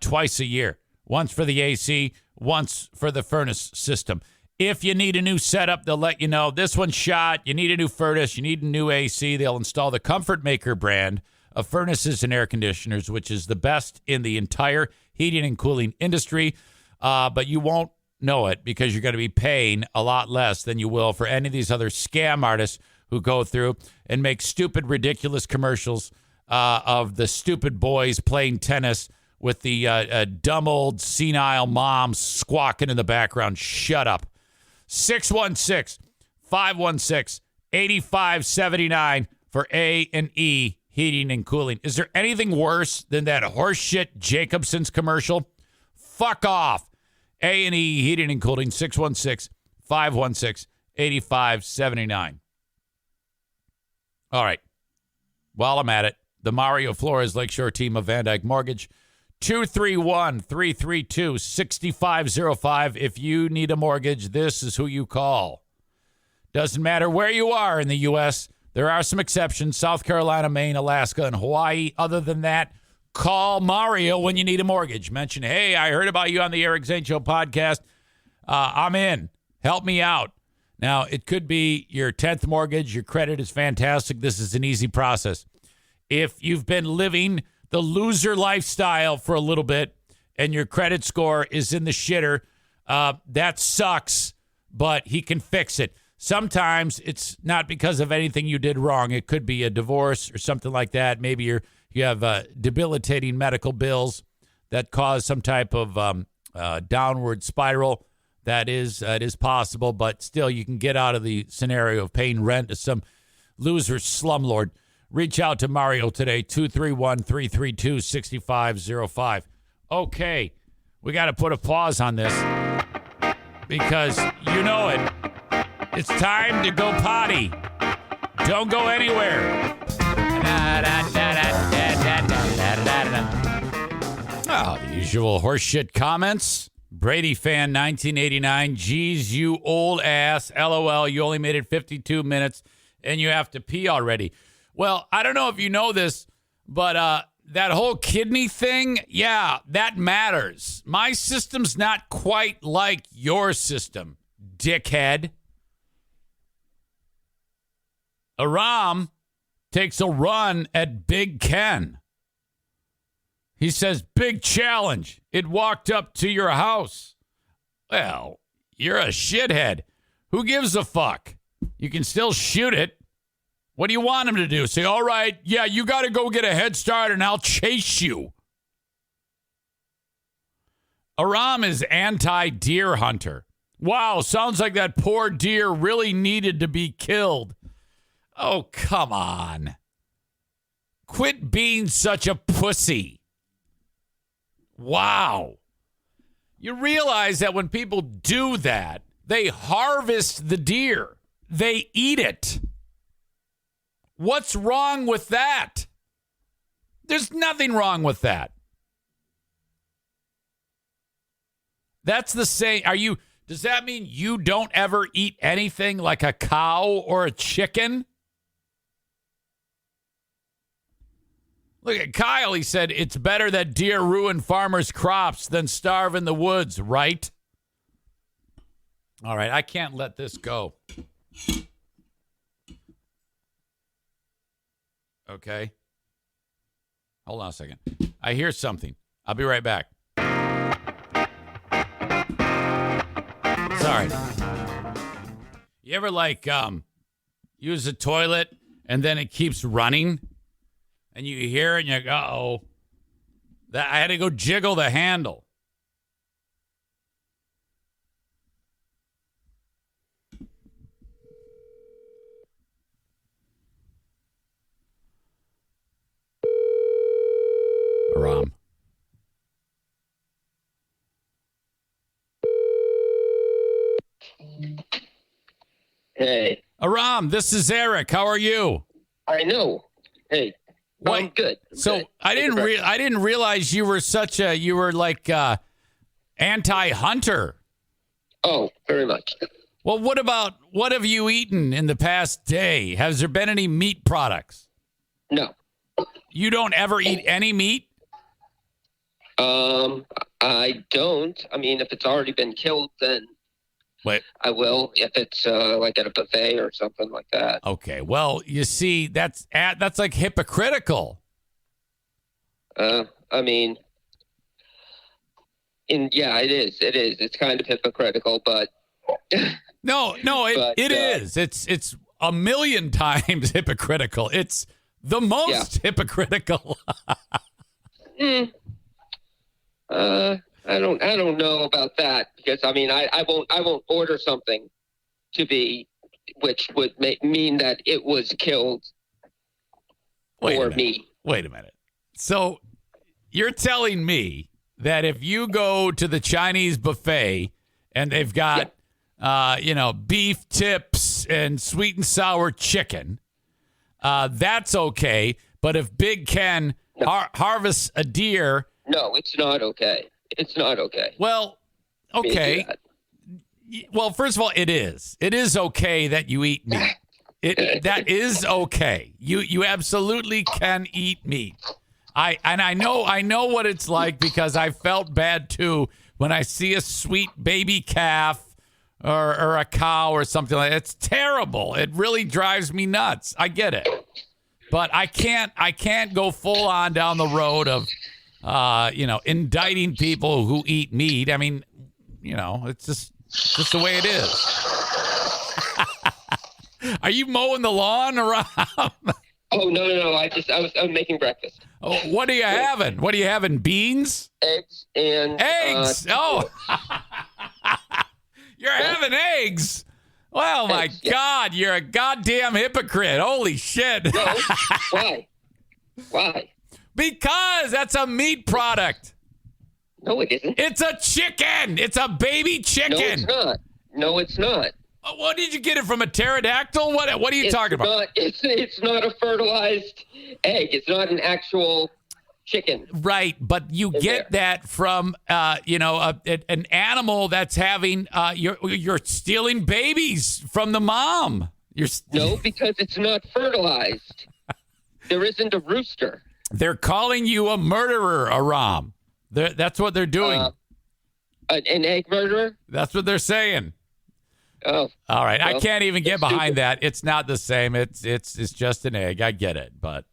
Speaker 2: twice a year. Once for the AC, once for the furnace system. If you need a new setup, they'll let you know. This one's shot. You need a new furnace. You need a new AC. They'll install the Comfort Maker brand of furnaces and air conditioners, which is the best in the entire heating and cooling industry. But you won't know it because you're going to be paying a lot less than you will for any of these other scam artists who go through and make stupid, ridiculous commercials of the stupid boys playing tennis with the dumb old senile mom squawking in the background. Shut up. 616-516-8579 for A&E Heating and Cooling. Is there anything worse than that horseshit Jacobson's commercial? Fuck off. A&E Heating and Cooling, 616-516-8579. All right. While I'm at it, the Mario Flores Lakeshore team of Van Dyke Mortgage, 231-332-6505. If you need a mortgage, this is who you call. Doesn't matter where you are in the U.S., there are some exceptions, South Carolina, Maine, Alaska, and Hawaii. Other than that, call Mario when you need a mortgage. Mention, hey, I heard about you on the Eric Zane Show podcast. I'm in. Help me out. Now, it could be your 10th mortgage. Your credit is fantastic. This is an easy process. If you've been living the loser lifestyle for a little bit and your credit score is in the shitter, that sucks, but he can fix it. Sometimes it's not because of anything you did wrong. It could be a divorce or something like that. Maybe you have debilitating medical bills that cause some type of downward spiral. That is possible, but still you can get out of the scenario of paying rent to some loser slumlord. Reach out to Mario today, 231-332-6505. Okay, we got to put a pause on this because you know it. It's time to go potty. Don't go anywhere. Oh, the usual horseshit comments. Brady fan 1989. Geez, you old ass. LOL, you only made it 52 minutes and you have to pee already. Well, I don't know if you know this, but that whole kidney thing, yeah, that matters. My system's not quite like your system, dickhead. Aram takes a run at Big Ken. He says, big challenge. It walked up to your house. Well, you're a shithead. Who gives a fuck? You can still shoot it. What do you want him to do? Say, all right, yeah, you got to go get a head start and I'll chase you. Aram is anti-deer hunter. Wow, sounds like that poor deer really needed to be killed. Oh, come on. Quit being such a pussy. Wow. You realize that when people do that, they harvest the deer. They eat it. What's wrong with that? There's nothing wrong with that. That's the same. Does that mean you don't ever eat anything like a cow or a chicken? Look at Kyle. He said, it's better that deer ruin farmers' crops than starve in the woods, right? All right, I can't let this go. Okay. Hold on a second. I hear something. I'll be right back. Sorry. You ever use the toilet and then it keeps running and you hear it and you go, uh-oh. I had to go jiggle the handle. Aram.
Speaker 5: Hey.
Speaker 2: Aram, this is Eric. How are you?
Speaker 5: I know. Hey. I'm good.
Speaker 2: So good. I didn't realize you were anti-hunter.
Speaker 5: Oh, very much.
Speaker 2: Well, what have you eaten in the past day? Has there been any meat products?
Speaker 5: No.
Speaker 2: You don't ever eat any meat?
Speaker 5: I don't. I mean, if it's already been killed, then I will. If it's like at a buffet or something like that.
Speaker 2: Okay. Well, you see, that's like hypocritical.
Speaker 5: I mean, it is. It is. It's kind of hypocritical, but
Speaker 2: no, it is. It's a million times hypocritical. It's the most hypocritical. I don't know about that, because I mean I won't order something which would mean that it was killed for me. Wait a minute. So you're telling me that if you go to the Chinese buffet and they've got beef tips and sweet and sour chicken, that's okay, but if Big Ken harvests a deer,
Speaker 5: no, it's not okay. It's not okay.
Speaker 2: Well, okay. Well, first of all, it is. It is okay that you eat meat. That is okay. You absolutely can eat meat. I know what it's like, because I felt bad too when I see a sweet baby calf or a cow or something like that. It's terrible. It really drives me nuts. I get it. But I can't go full on down the road of indicting people who eat meat. I mean, it's just the way it is. Are you mowing the lawn around?
Speaker 5: Oh, no. I was making breakfast.
Speaker 2: Oh, what are you having? What are you having? Beans?
Speaker 5: Eggs and...
Speaker 2: Eggs! You're having eggs? Well, my God, you're a goddamn hypocrite. Holy shit.
Speaker 5: No. Why?
Speaker 2: Because that's a meat product.
Speaker 5: No, it isn't.
Speaker 2: It's a chicken. It's a baby chicken.
Speaker 5: No, it's not.
Speaker 2: What, did you get it from a pterodactyl? What are you talking about?
Speaker 5: It's not a fertilized egg. It's not an actual chicken.
Speaker 2: Right, but you get that from an animal that's having you're stealing babies from the mom.
Speaker 5: No, because it's not fertilized. There isn't a rooster.
Speaker 2: They're calling you a murderer, Aram. That's what they're doing.
Speaker 5: An egg murderer?
Speaker 2: That's what they're saying.
Speaker 5: Oh.
Speaker 2: All right. Well, I can't even get behind that. It's not the same. It's just an egg. I get it. But,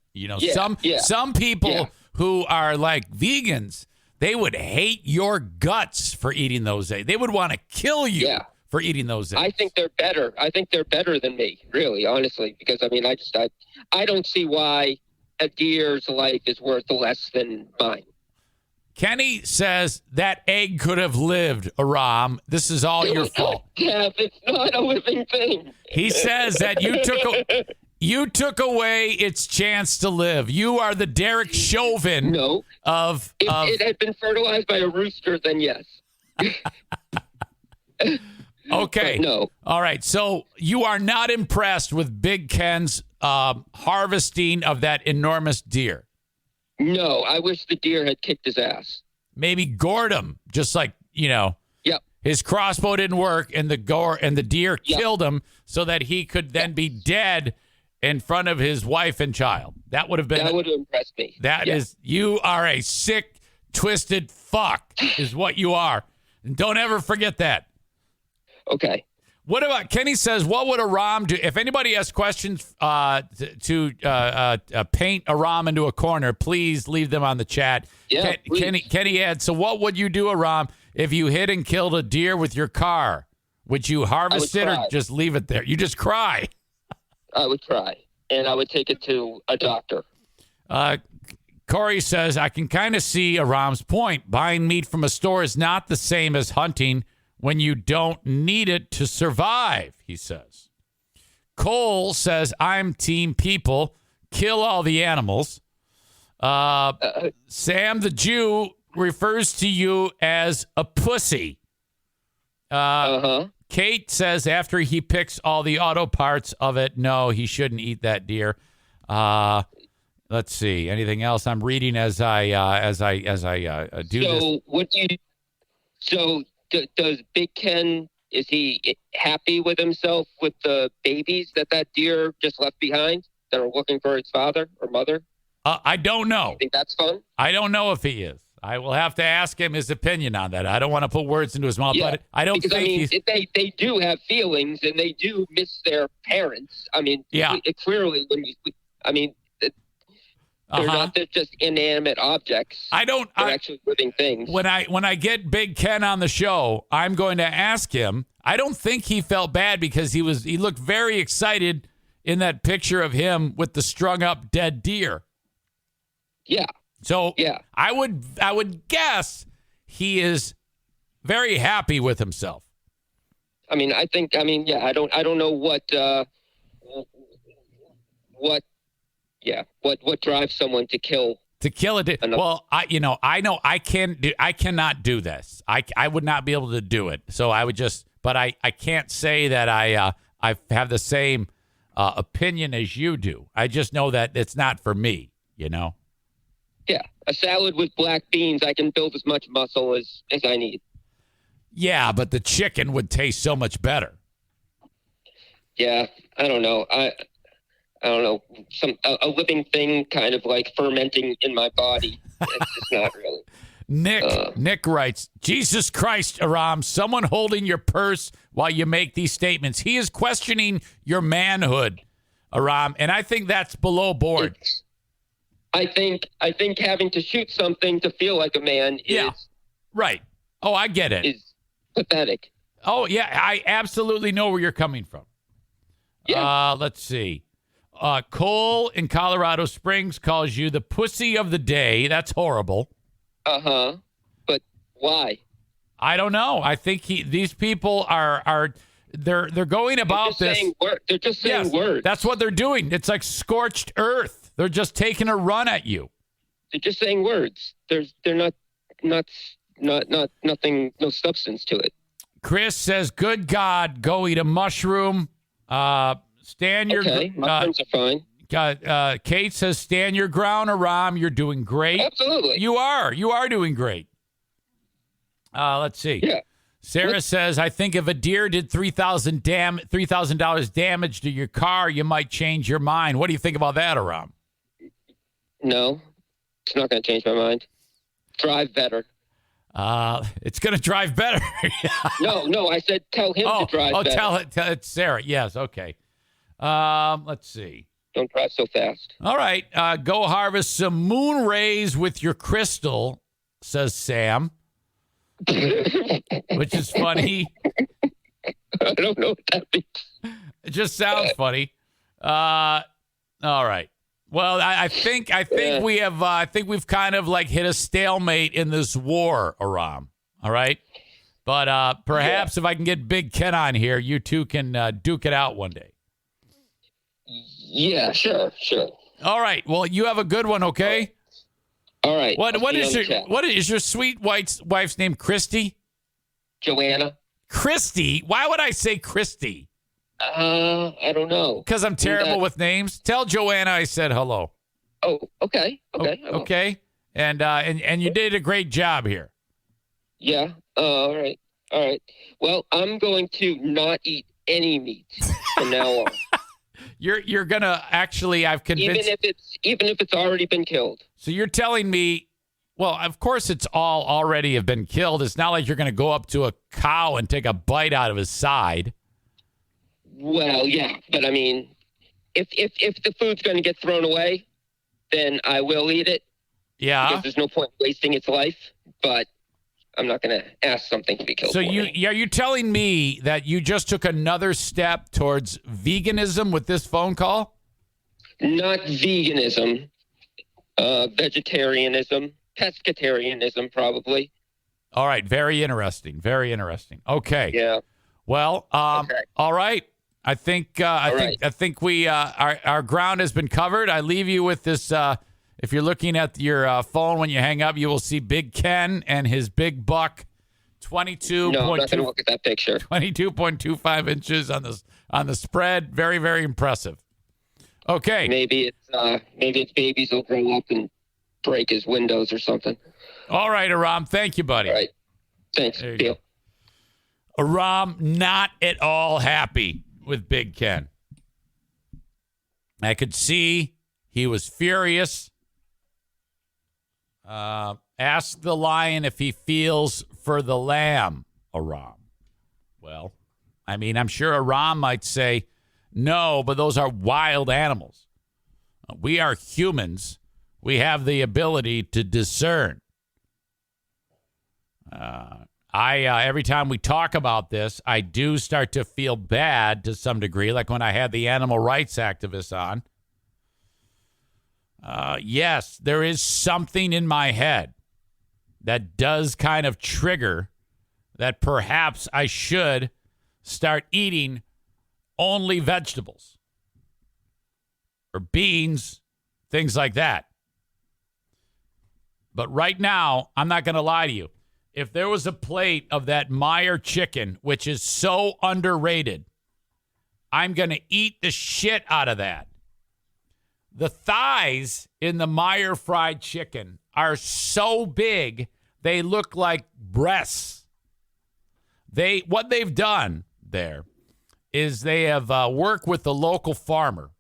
Speaker 2: some people who are like vegans, they would hate your guts for eating those eggs. They would want to kill you for eating those eggs.
Speaker 5: I think they're better. I think they're better than me, really, honestly, because, I mean, I don't see why a deer's life is worth less than mine.
Speaker 2: Kenny says that egg could have lived, Aram. This is all your fault.
Speaker 5: It's not a living thing.
Speaker 2: He says that you took away its chance to live. You are the Derek Chauvin of...
Speaker 5: If it had been fertilized by a rooster, then yes.
Speaker 2: Okay.
Speaker 5: But no.
Speaker 2: All right. So you are not impressed with Big Ken's harvesting of that enormous deer?
Speaker 5: No, I wish the deer had kicked his ass.
Speaker 2: Maybe gored him, just like,
Speaker 5: Yep.
Speaker 2: his crossbow didn't work and the deer killed him so that he could then be dead in front of his wife and child. That would have
Speaker 5: impressed me.
Speaker 2: That is, you are a sick, twisted fuck is what you are. And don't ever forget that.
Speaker 5: Okay.
Speaker 2: What about, Kenny says, what would Aram do? If anybody has questions to paint Aram into a corner, please leave them on the chat.
Speaker 5: Yeah,
Speaker 2: Kenny adds, so what would you do, Aram, if you hit and killed a deer with your car? Would you harvest it or just leave it there? You just cry.
Speaker 5: I would cry, and I would take it to a doctor.
Speaker 2: Corey says, I can kind of see Aram's point. Buying meat from a store is not the same as hunting when you don't need it to survive, he says. Cole says, I'm team people. Kill all the animals. Sam the Jew refers to you as a pussy. Kate says after he picks all the auto parts of it, no, he shouldn't eat that deer. Let's see. Anything else? I'm reading as I do this.
Speaker 5: So does Big Ken, is he happy with himself with the babies that deer just left behind that are looking for its father or mother?
Speaker 2: I don't know.
Speaker 5: You think that's fun?
Speaker 2: I don't know if he is. I will have to ask him his opinion on that. I don't want to put words into his mouth, but I don't think
Speaker 5: they do have feelings and they do miss their parents. I mean, clearly they're not just inanimate objects. They're actually living things.
Speaker 2: When I get Big Ken on the show, I'm going to ask him. I don't think he felt bad because he looked very excited in that picture of him with the strung up dead deer.
Speaker 5: Yeah.
Speaker 2: So I would guess he is very happy with himself.
Speaker 5: I don't know what drives someone to kill
Speaker 2: a deer. Well, I cannot do this. I would not be able to do it. So I would but I can't say that I have the same opinion as you do. I just know that it's not for me,
Speaker 5: Yeah, a salad with black beans, I can build as much muscle as I need.
Speaker 2: Yeah, but the chicken would taste so much better.
Speaker 5: Yeah, I don't know. I don't know. A living thing kind of like fermenting in my body. It's just not really.
Speaker 2: Nick writes, Jesus Christ, Aram, someone holding your purse while you make these statements. He is questioning your manhood, Aram, and I think that's below board.
Speaker 5: I think having to shoot something to feel like a man is
Speaker 2: right. Oh, I get it.
Speaker 5: Is pathetic.
Speaker 2: Oh yeah, I absolutely know where you're coming from.
Speaker 5: Yeah.
Speaker 2: Let's see. Cole in Colorado Springs calls you the pussy of the day. That's horrible.
Speaker 5: But why?
Speaker 2: I don't know. I think these people are they're going about this.
Speaker 5: They're just saying words.
Speaker 2: That's what they're doing. It's like scorched earth. They're just taking a run at you.
Speaker 5: They're just saying words. They're not nothing, no substance to it.
Speaker 2: Chris says, good God, go eat a mushroom. Stand your
Speaker 5: mushrooms are fine.
Speaker 2: Kate says, stand your ground, Aram. You're doing great.
Speaker 5: Absolutely.
Speaker 2: You are doing great. Let's see.
Speaker 5: Yeah.
Speaker 2: Sarah says, I think if a deer did $3,000 damage to your car, you might change your mind. What do you think about that, Aram?
Speaker 5: No, it's not going to change my mind. Drive better.
Speaker 2: It's going to drive better.
Speaker 5: No, I said tell him to drive better.
Speaker 2: Tell it, Sarah. Yes, okay. Let's see.
Speaker 5: Don't drive so fast.
Speaker 2: All right, go harvest some moon rays with your crystal, says Sam, which is funny.
Speaker 5: I don't know what that means.
Speaker 2: It just sounds funny. All right. Well, I think we have. I think we've kind of like hit a stalemate in this war, Aram. All right, but perhaps if I can get Big Ken on here, you two can duke it out one day.
Speaker 5: Yeah, sure.
Speaker 2: All right. Well, you have a good one. Okay.
Speaker 5: All right.
Speaker 2: What is your sweet wife's name? Christy?
Speaker 5: Joanna.
Speaker 2: Christy? Why would I say Christy?
Speaker 5: I don't know.
Speaker 2: Because I'm terrible with names. Tell Joanna I said hello.
Speaker 5: Oh, okay. Okay. I will.
Speaker 2: Okay. And you did a great job here.
Speaker 5: Yeah. All right. All right. Well, I'm going to not eat any meat from now on.
Speaker 2: You're gonna actually, I've convinced.
Speaker 5: Even if it's already been killed.
Speaker 2: So you're telling me, well, of course it's all already have been killed. It's not like you're gonna go up to a cow and take a bite out of his side.
Speaker 5: Well, yeah, but I mean, if the food's going to get thrown away, then I will eat it.
Speaker 2: Yeah.
Speaker 5: Because there's no point wasting its life. But I'm not going to ask something to be killed.
Speaker 2: So you're telling me that you just took another step towards veganism with this phone call?
Speaker 5: Not veganism, vegetarianism, pescatarianism, probably.
Speaker 2: All right. Very interesting. Very interesting. Okay.
Speaker 5: Yeah.
Speaker 2: Well,
Speaker 5: Okay.
Speaker 2: All right. I think we our ground has been covered. I leave you with this. If you're looking at your phone when you hang up, you will see Big Ken and his big buck, 22.
Speaker 5: No, I'm not going to look at that picture.
Speaker 2: 22.25 inches on the spread. Very, very impressive. Okay.
Speaker 5: Maybe its babies will grow up and break his windows or something.
Speaker 2: All right, Aram. Thank you, buddy.
Speaker 5: All right. Thanks.
Speaker 2: There you
Speaker 5: Deal.
Speaker 2: go. Aram not at all happy with Big Ken. I could see he was furious. Ask the lion if he feels for the lamb, Aram. Well, I mean, I'm sure Aram might say, no, but those are wild animals. We are humans. We have the ability to discern. Every time we talk about this, I do start to feel bad to some degree, like when I had the animal rights activists on. Yes, there is something in my head that does kind of trigger that perhaps I should start eating only vegetables or beans, things like that. But right now, I'm not going to lie to you. If there was a plate of that Meyer chicken, which is so underrated, I'm going to eat the shit out of that. The thighs in the Meyer fried chicken are so big, they look like breasts. What they've done there is they have worked with the local farmer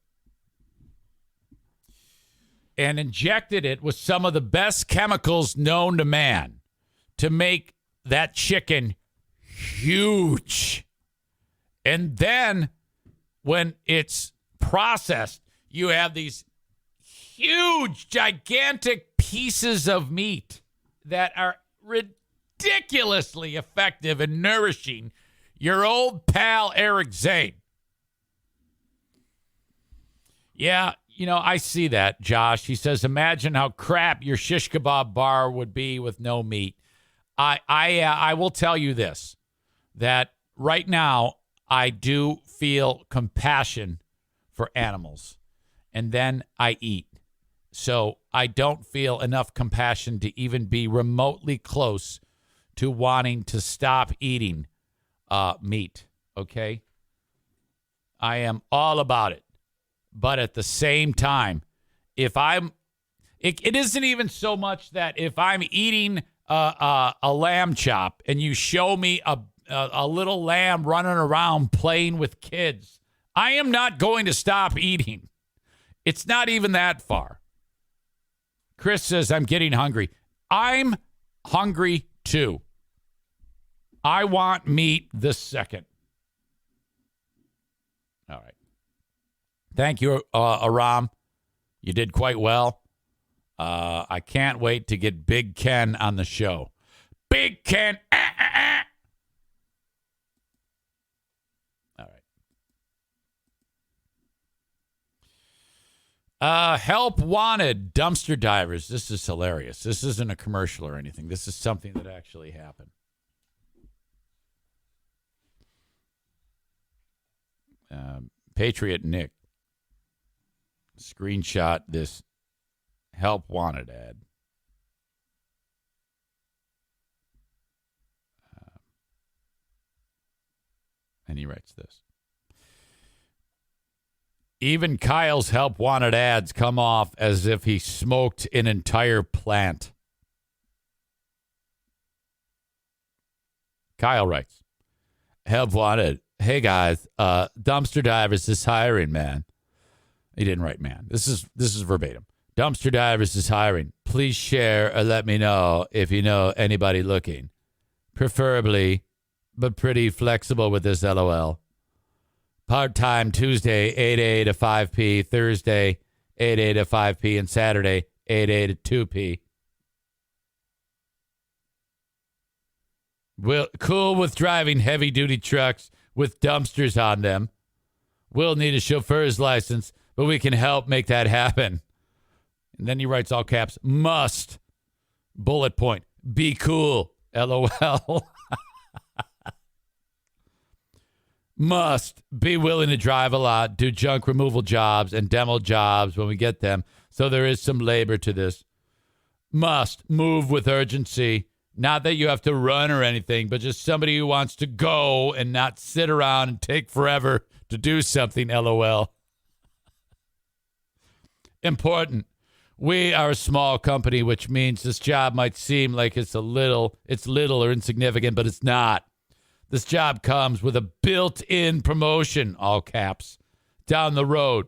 Speaker 2: and injected it with some of the best chemicals known to man to make that chicken huge. And then when it's processed, you have these huge, gigantic pieces of meat that are ridiculously effective and nourishing your old pal Eric Zane. Yeah, I see that, Josh. He says, imagine how crap your shish kebab bar would be with no meat. I will tell you this, that right now I do feel compassion for animals, and then I eat. So I don't feel enough compassion to even be remotely close to wanting to stop eating meat, okay? I am all about it. But at the same time, it isn't even so much that if I'm eating a lamb chop and you show me a little lamb running around playing with kids, I am not going to stop eating. It's not even that far. Chris says, I'm getting hungry. I'm hungry too. I want meat this second. All right. Thank you, Aram. You did quite well. I can't wait to get Big Ken on the show. Big Ken. All right. Help wanted, dumpster divers. This is hilarious. This isn't a commercial or anything. This is something that actually happened. Patriot Nick screenshot this help wanted ad. And he writes this. Even Kyle's help wanted ads come off as if he smoked an entire plant. Kyle writes, help wanted. Hey guys, dumpster divers is hiring, man. He didn't write man. This is verbatim. Dumpster divers is hiring. Please share or let me know if you know anybody looking. Preferably, but pretty flexible with this LOL. Part-time Tuesday, 8A to 5P. Thursday, 8A to 5P. And Saturday, 8A to 2P. Cool with driving heavy-duty trucks with dumpsters on them. We'll need a chauffeur's license, but we can help make that happen. And then he writes all caps, must, bullet point, be cool, LOL. Must be willing to drive a lot, do junk removal jobs and demo jobs when we get them. So there is some labor to this. Must move with urgency. Not that you have to run or anything, but just somebody who wants to go and not sit around and take forever to do something, LOL. Important. We are a small company, which means this job might seem like it's little or insignificant, but it's not. This job comes with a built-in promotion, all caps, down the road.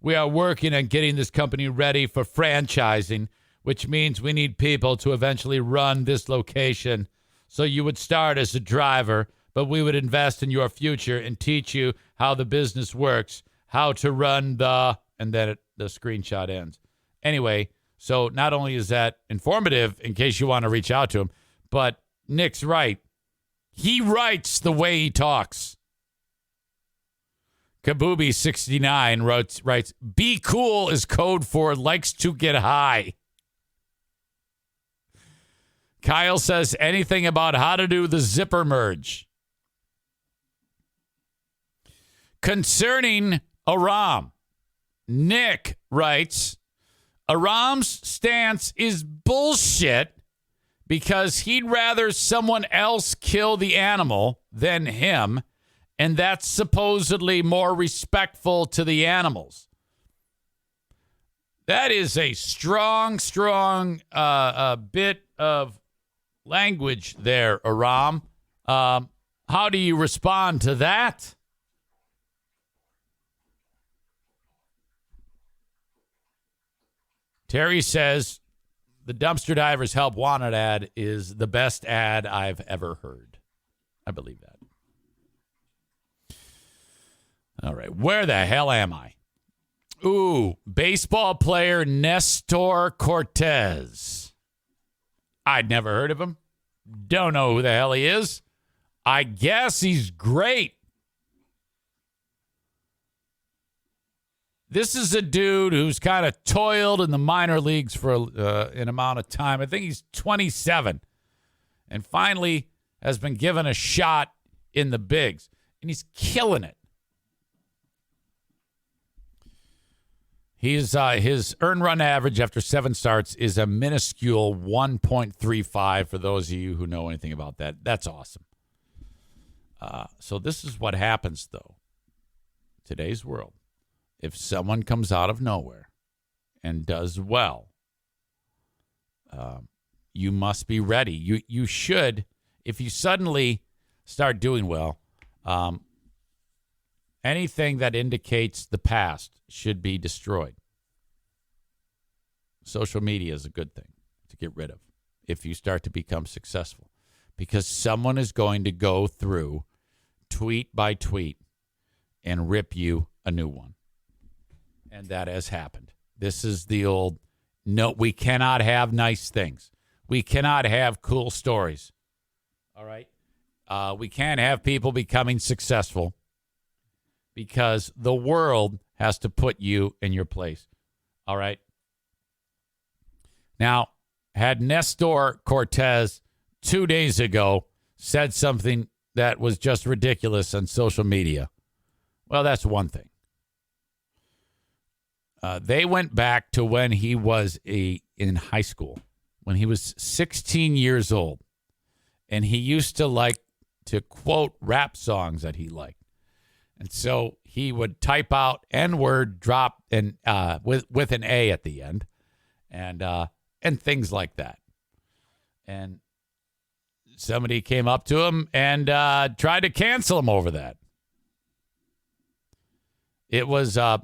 Speaker 2: We are working on getting this company ready for franchising, which means we need people to eventually run this location. So you would start as a driver, but we would invest in your future and teach you how the business works, how to run the, and then the screenshot ends. Anyway, so not only is that informative in case you want to reach out to him, but Nick's right. He writes the way he talks. Kabooby69 writes, be cool is code for likes to get high. Kyle says anything about how to do the zipper merge. Concerning Aram, Nick writes, Aram's stance is bullshit because he'd rather someone else kill the animal than him, and that's supposedly more respectful to the animals. That is a strong bit of language there, Aram. How do you respond to that? Terry says the dumpster divers help wanted ad is the best ad I've ever heard. I believe that. All right. Where the hell am I? Ooh, baseball player Nestor Cortez. I'd never heard of him. Don't know who the hell he is. I guess he's great. This is a dude who's kind of toiled in the minor leagues for an amount of time. I think he's 27 and finally has been given a shot in the bigs, and he's killing it. His earned run average after 7 starts is a minuscule 1.35 for those of you who know anything about that. That's awesome. So this is what happens, though. Today's world. If someone comes out of nowhere and does well, you must be ready. You should, if you suddenly start doing well, anything that indicates the past should be destroyed. Social media is a good thing to get rid of if you start to become successful, because someone is going to go through tweet by tweet and rip you a new one. And that has happened. This is the old, no, we cannot have nice things. We cannot have cool stories. All right? We can't have people becoming successful because the world has to put you in your place. All right? Now, had Nestor Cortez 2 days ago said something that was just ridiculous on social media, well, that's one thing. They went back to when he was in high school, when he was 16 years old, and he used to like to quote rap songs that he liked. And so he would type out N-word, drop and with an A at the end, and things like that. And somebody came up to him and tried to cancel him over that. It was one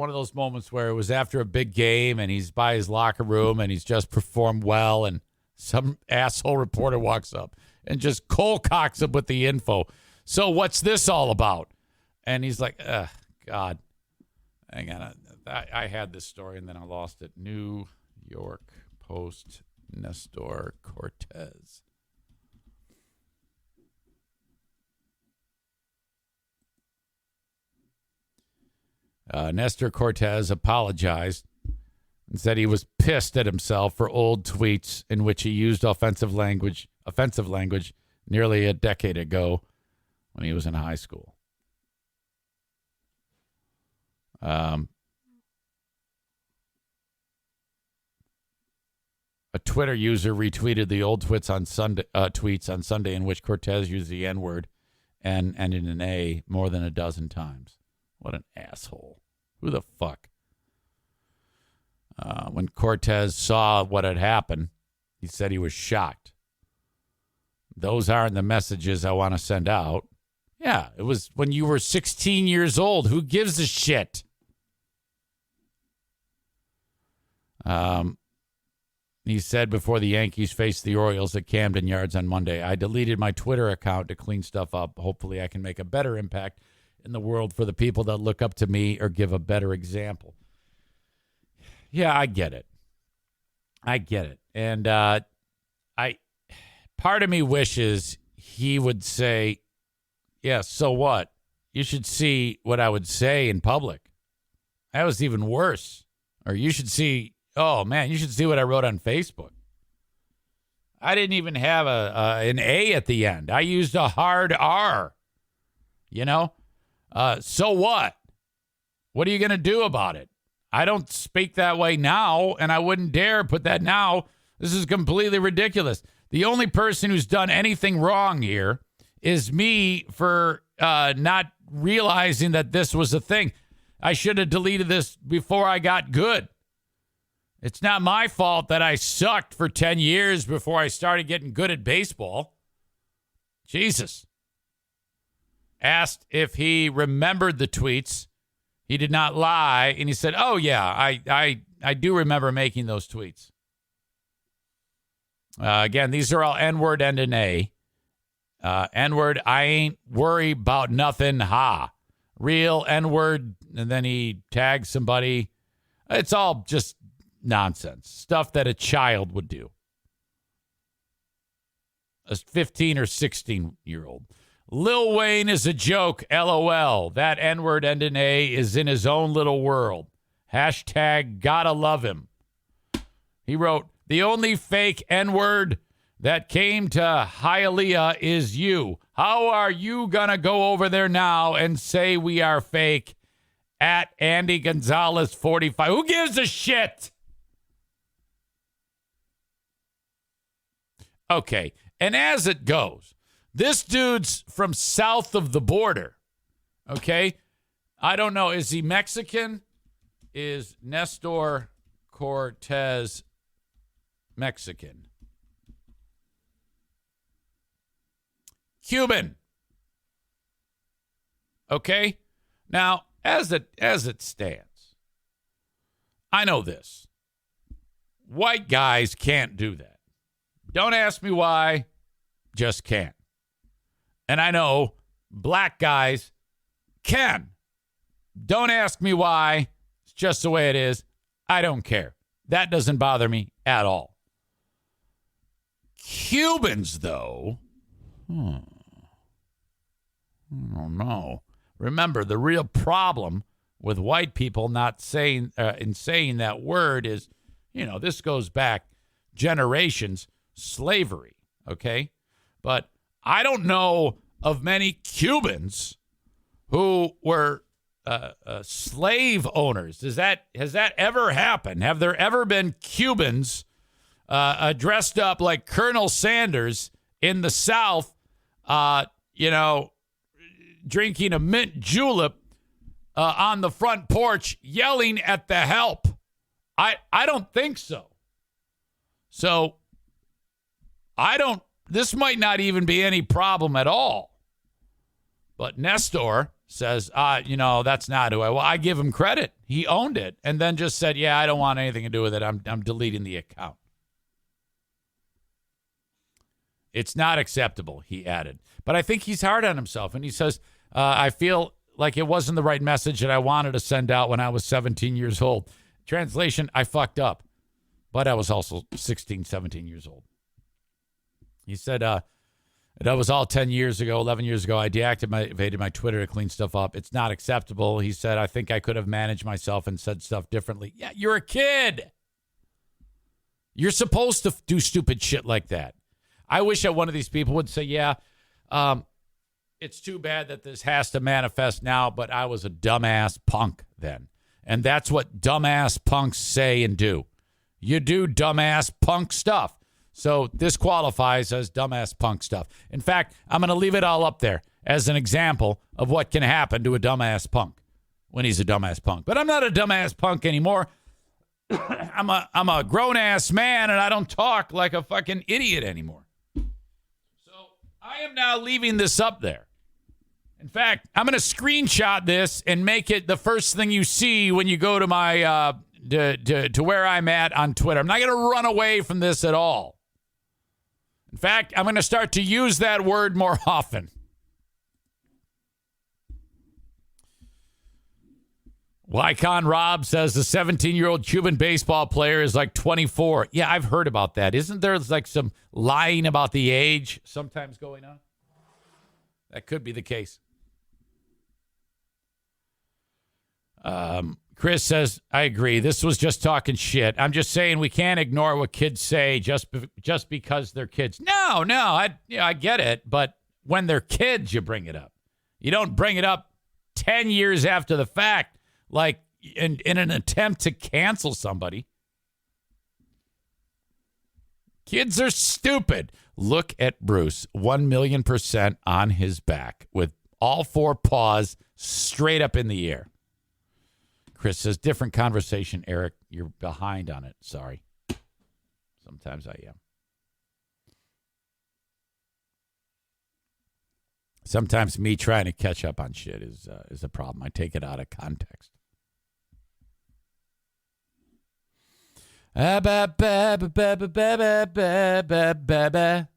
Speaker 2: of those moments where it was after a big game and he's by his locker room and he's just performed well, and some asshole reporter walks up and just cold cocks him with the info. So what's this all about? And he's like, God, hang on. I had this story and then I lost it. New York Post, Nestor Cortez. Nestor Cortez apologized and said he was pissed at himself for old tweets in which he used offensive language nearly a decade ago when he was in high school. A Twitter user retweeted the old tweets on Sunday in which Cortez used the N-word and in an A more than a dozen times. What an asshole. Who the fuck? When Cortez saw what had happened, he said he was shocked. Those aren't the messages I want to send out. Yeah, it was when you were 16 years old. Who gives a shit? He said before the Yankees faced the Orioles at Camden Yards on Monday, I deleted my Twitter account to clean stuff up. Hopefully I can make a better impact in the world for the people that look up to me or give a better example. Yeah, I get it. And part of me wishes he would say, yeah, so what? You should see what I would say in public. That was even worse. Or you should see, oh, man, you should see what I wrote on Facebook. I didn't even have an A at the end. I used a hard R. You know? So what? What are you going to do about it? I don't speak that way now, and I wouldn't dare put that now. This is completely ridiculous. The only person who's done anything wrong here is me for not realizing that this was a thing. I should have deleted this before I got good. It's not my fault that I sucked for 10 years before I started getting good at baseball. Jesus. Asked if he remembered the tweets. He did not lie, and he said, oh, yeah, I do remember making those tweets. Again, these are all N-word and an A. N-word, I ain't worry about nothing, ha. Real N-word, and then he tags somebody. It's all just nonsense. Stuff that a child would do. A 15 or 16-year-old. Lil Wayne is a joke, LOL. That N-word and an A is in his own little world. Hashtag gotta love him. He wrote, the only fake N-word that came to Hialeah is you. How are you gonna go over there now and say we are fake? At Andy Gonzalez 45. Who gives a shit? Okay, and as it goes, this dude's from south of the border, okay? I don't know. Is he Mexican? Is Nestor Cortez Mexican? Cuban. Okay? Now, as it stands, I know this. White guys can't do that. Don't ask me why. Just can't. And I know black guys can. Don't ask me why. It's just the way it is. I don't care. That doesn't bother me at all. Cubans, though, I don't know. Remember, the real problem with white people not saying that word is, this goes back generations, slavery, okay? But I don't know of many Cubans who were slave owners. Has that ever happened? Have there ever been Cubans dressed up like Colonel Sanders in the South, drinking a mint julep on the front porch, yelling at the help. I don't think so. So this might not even be any problem at all. But Nestor says, that's not who I give him credit. He owned it and then just said, yeah, I don't want anything to do with it. I'm deleting the account. It's not acceptable, he added. But I think he's hard on himself. And he says, I feel like it wasn't the right message that I wanted to send out when I was 17 years old. Translation, I fucked up. But I was also 16, 17 years old. He said, that was all 10 years ago, 11 years ago. I deactivated my Twitter to clean stuff up. It's not acceptable. He said, I think I could have managed myself and said stuff differently. Yeah, you're a kid. You're supposed to do stupid shit like that. I wish that one of these people would say, yeah, it's too bad that this has to manifest now, but I was a dumbass punk then. And that's what dumbass punks say and do. You do dumbass punk stuff. So this qualifies as dumbass punk stuff. In fact, I'm going to leave it all up there as an example of what can happen to a dumbass punk when he's a dumbass punk. But I'm not a dumbass punk anymore. I'm a grown-ass man, and I don't talk like a fucking idiot anymore. So I am now leaving this up there. In fact, I'm going to screenshot this and make it the first thing you see when you go to my to where I'm at on Twitter. I'm not going to run away from this at all. In fact, I'm going to start to use that word more often. Lycon Rob says the 17-year-old Cuban baseball player is like 24. Yeah, I've heard about that. Isn't there like some lying about the age sometimes going on? That could be the case. Chris says, I agree. This was just talking shit. I'm just saying we can't ignore what kids say just because they're kids. No, I get it. But when they're kids, you bring it up. You don't bring it up 10 years after the fact, like in an attempt to cancel somebody. Kids are stupid. Look at Bruce, 1,000,000% on his back with all four paws straight up in the air. Chris says, different conversation, Eric. You're behind on it. Sorry. Sometimes I am. Sometimes me trying to catch up on shit is a problem. I take it out of context.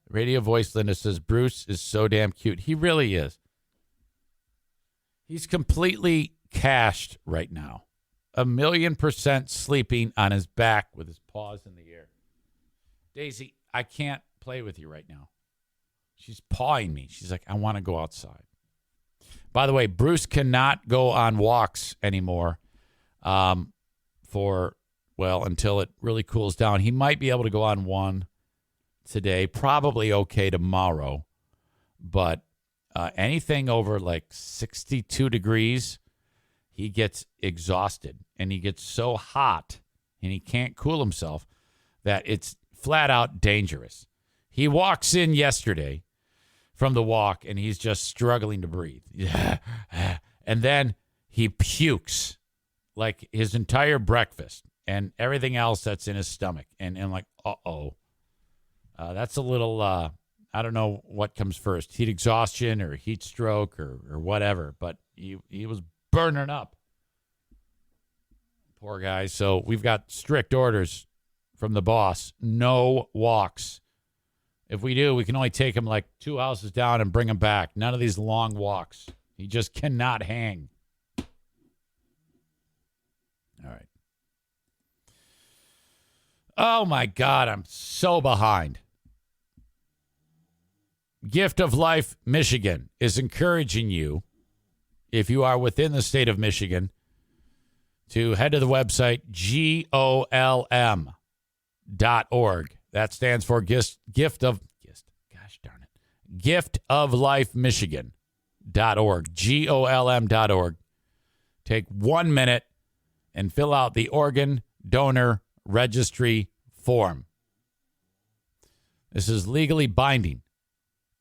Speaker 2: Radio voice Linda says, Bruce is so damn cute. He really is. He's completely cashed right now. 1,000,000% sleeping on his back with his paws in the air. Daisy, I can't play with you right now. She's pawing me. She's like, I want to go outside. By the way, Bruce cannot go on walks anymore until it really cools down. He might be able to go on one today, probably okay tomorrow, but anything over like 62 degrees, he gets exhausted and he gets so hot and he can't cool himself that it's flat out dangerous. He walks in yesterday from the walk and he's just struggling to breathe. And then he pukes like his entire breakfast and everything else that's in his stomach. And I'm like, that's a little, I don't know what comes first, heat exhaustion or heat stroke or whatever, but he was burning up. Poor guy. So we've got strict orders from the boss. No walks. If we do, we can only take him like 2 houses down and bring him back. None of these long walks. He just cannot hang. All right. Oh, my God. I'm so behind. Gift of Life Michigan is encouraging you, if you are within the state of Michigan, to head to the website GOLM.org. That stands for Gift of Life Michigan.org. GOLM.org. Take 1 minute and fill out the organ donor registry form. This is legally binding.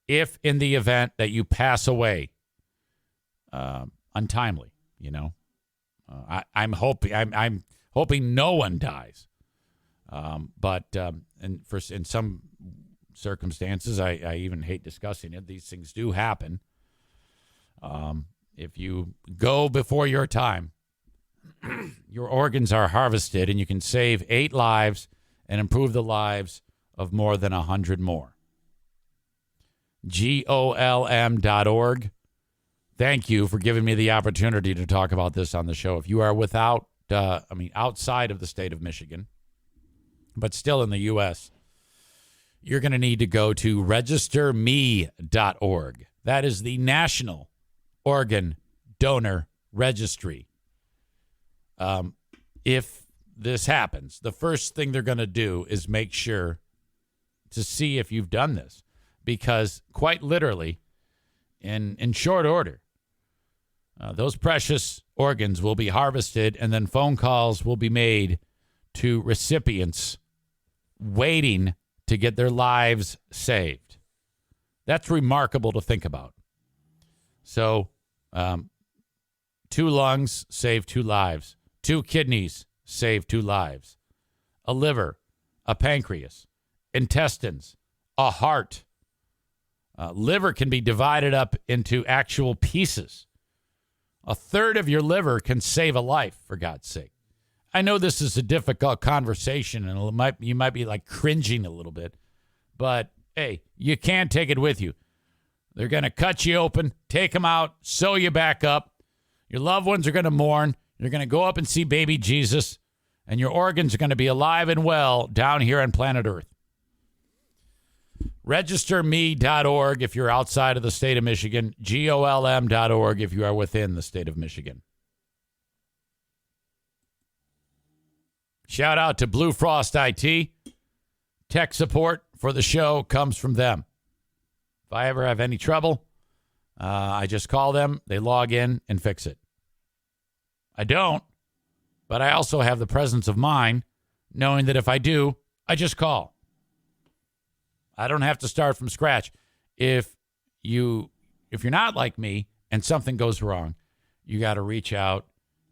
Speaker 2: If in the event that you pass away, untimely. I'm hoping no one dies. But in some circumstances, I even hate discussing it. These things do happen. If you go before your time, your organs are harvested, and you can save 8 lives and improve the lives of more than 100 more. GOLM.org. Thank you for giving me the opportunity to talk about this on the show. If you are outside of the state of Michigan, but still in the U.S., you're going to need to go to registerme.org. That is the National Organ Donor Registry. If this happens, the first thing they're going to do is make sure to see if you've done this, because quite literally, in short order, those precious organs will be harvested, and then phone calls will be made to recipients waiting to get their lives saved. That's remarkable to think about. So, 2 lungs save 2 lives. 2 kidneys save 2 lives. A liver, a pancreas, intestines, a heart. Liver can be divided up into actual pieces. A third of your liver can save a life, for God's sake. I know this is a difficult conversation, and you might be like cringing a little bit, but hey, you can't take it with you. They're going to cut you open, take them out, sew you back up. Your loved ones are going to mourn. You're going to go up and see baby Jesus, and your organs are going to be alive and well down here on planet Earth. Registerme.org if you're outside of the state of Michigan. GOLM.org if you are within the state of Michigan. Shout out to Blue Frost IT. Tech support for the show comes from them. If I ever have any trouble, I just call them. They log in and fix it. I don't, but I also have the presence of mind knowing that if I do, I just call. I don't have to start from scratch. If you're not like me and something goes wrong, you got to reach out.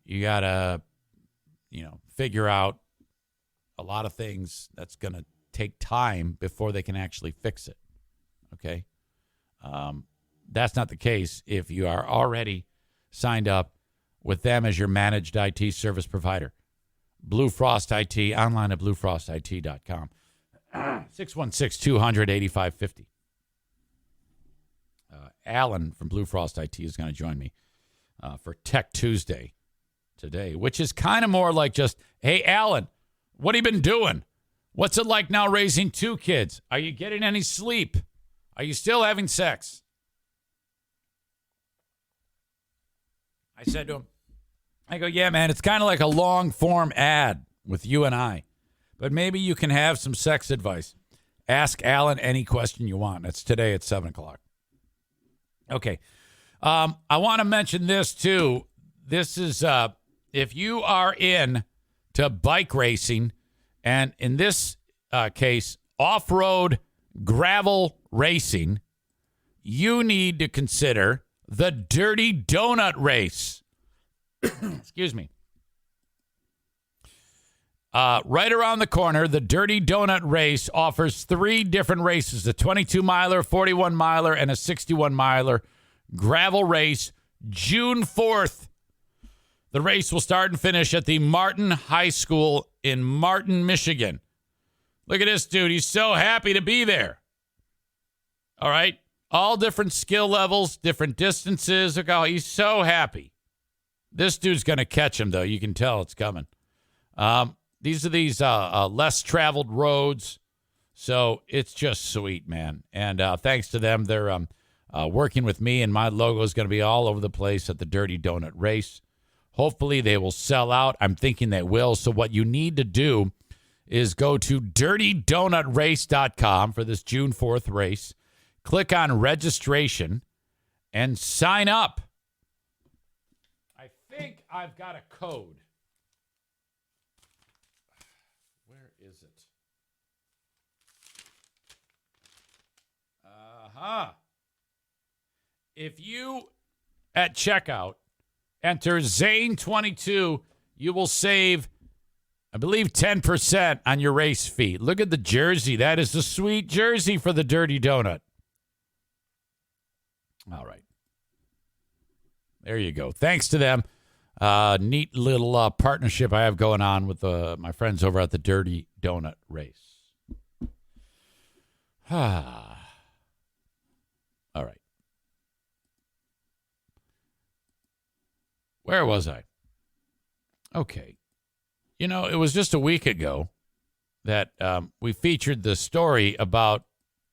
Speaker 2: You got to, figure out a lot of things. That's going to take time before they can actually fix it. Okay? That's not the case if you are already signed up with them as your managed IT service provider. Blue Frost IT, online at bluefrostit.com. 616-200-8550. Alan from Blue Frost IT is going to join me for Tech Tuesday today, which is kind of more like just, hey, Alan, what have you been doing? What's it like now raising 2 kids? Are you getting any sleep? Are you still having sex? I said to him, I go, yeah, man, it's kind of like a long-form ad with you and I. But maybe you can have some sex advice. Ask Alan any question you want. That's today at 7 o'clock. Okay. I want to mention this, too. This is, if you are in to bike racing, and in this case, off-road gravel racing, you need to consider the Dirty Donut Race. Excuse me. Right around the corner, the Dirty Donut Race offers 3 different races, a 22-miler, 41-miler, and a 61-miler gravel race, June 4th. The race will start and finish at the Martin High School in Martin, Michigan. Look at this dude. He's so happy to be there. All right? All different skill levels, different distances. Look how he's so happy. This dude's going to catch him, though. You can tell it's coming. These are less traveled roads, so it's just sweet, man. And thanks to them, they're working with me, and my logo is going to be all over the place at the Dirty Donut Race. Hopefully, they will sell out. I'm thinking they will. So what you need to do is go to dirtydonutrace.com for this June 4th race. Click on registration and sign up. I think I've got a code. Where is it? If you at checkout, enter Zane22, you will save, I believe, 10% on your race fee. Look at the jersey. That is the sweet jersey for the Dirty Donut. All right. There you go. Thanks to them. Neat little partnership I have going on with my friends over at the Dirty Donut Race. All right. Where was I? Okay. You know, it was just a week ago that we featured the story about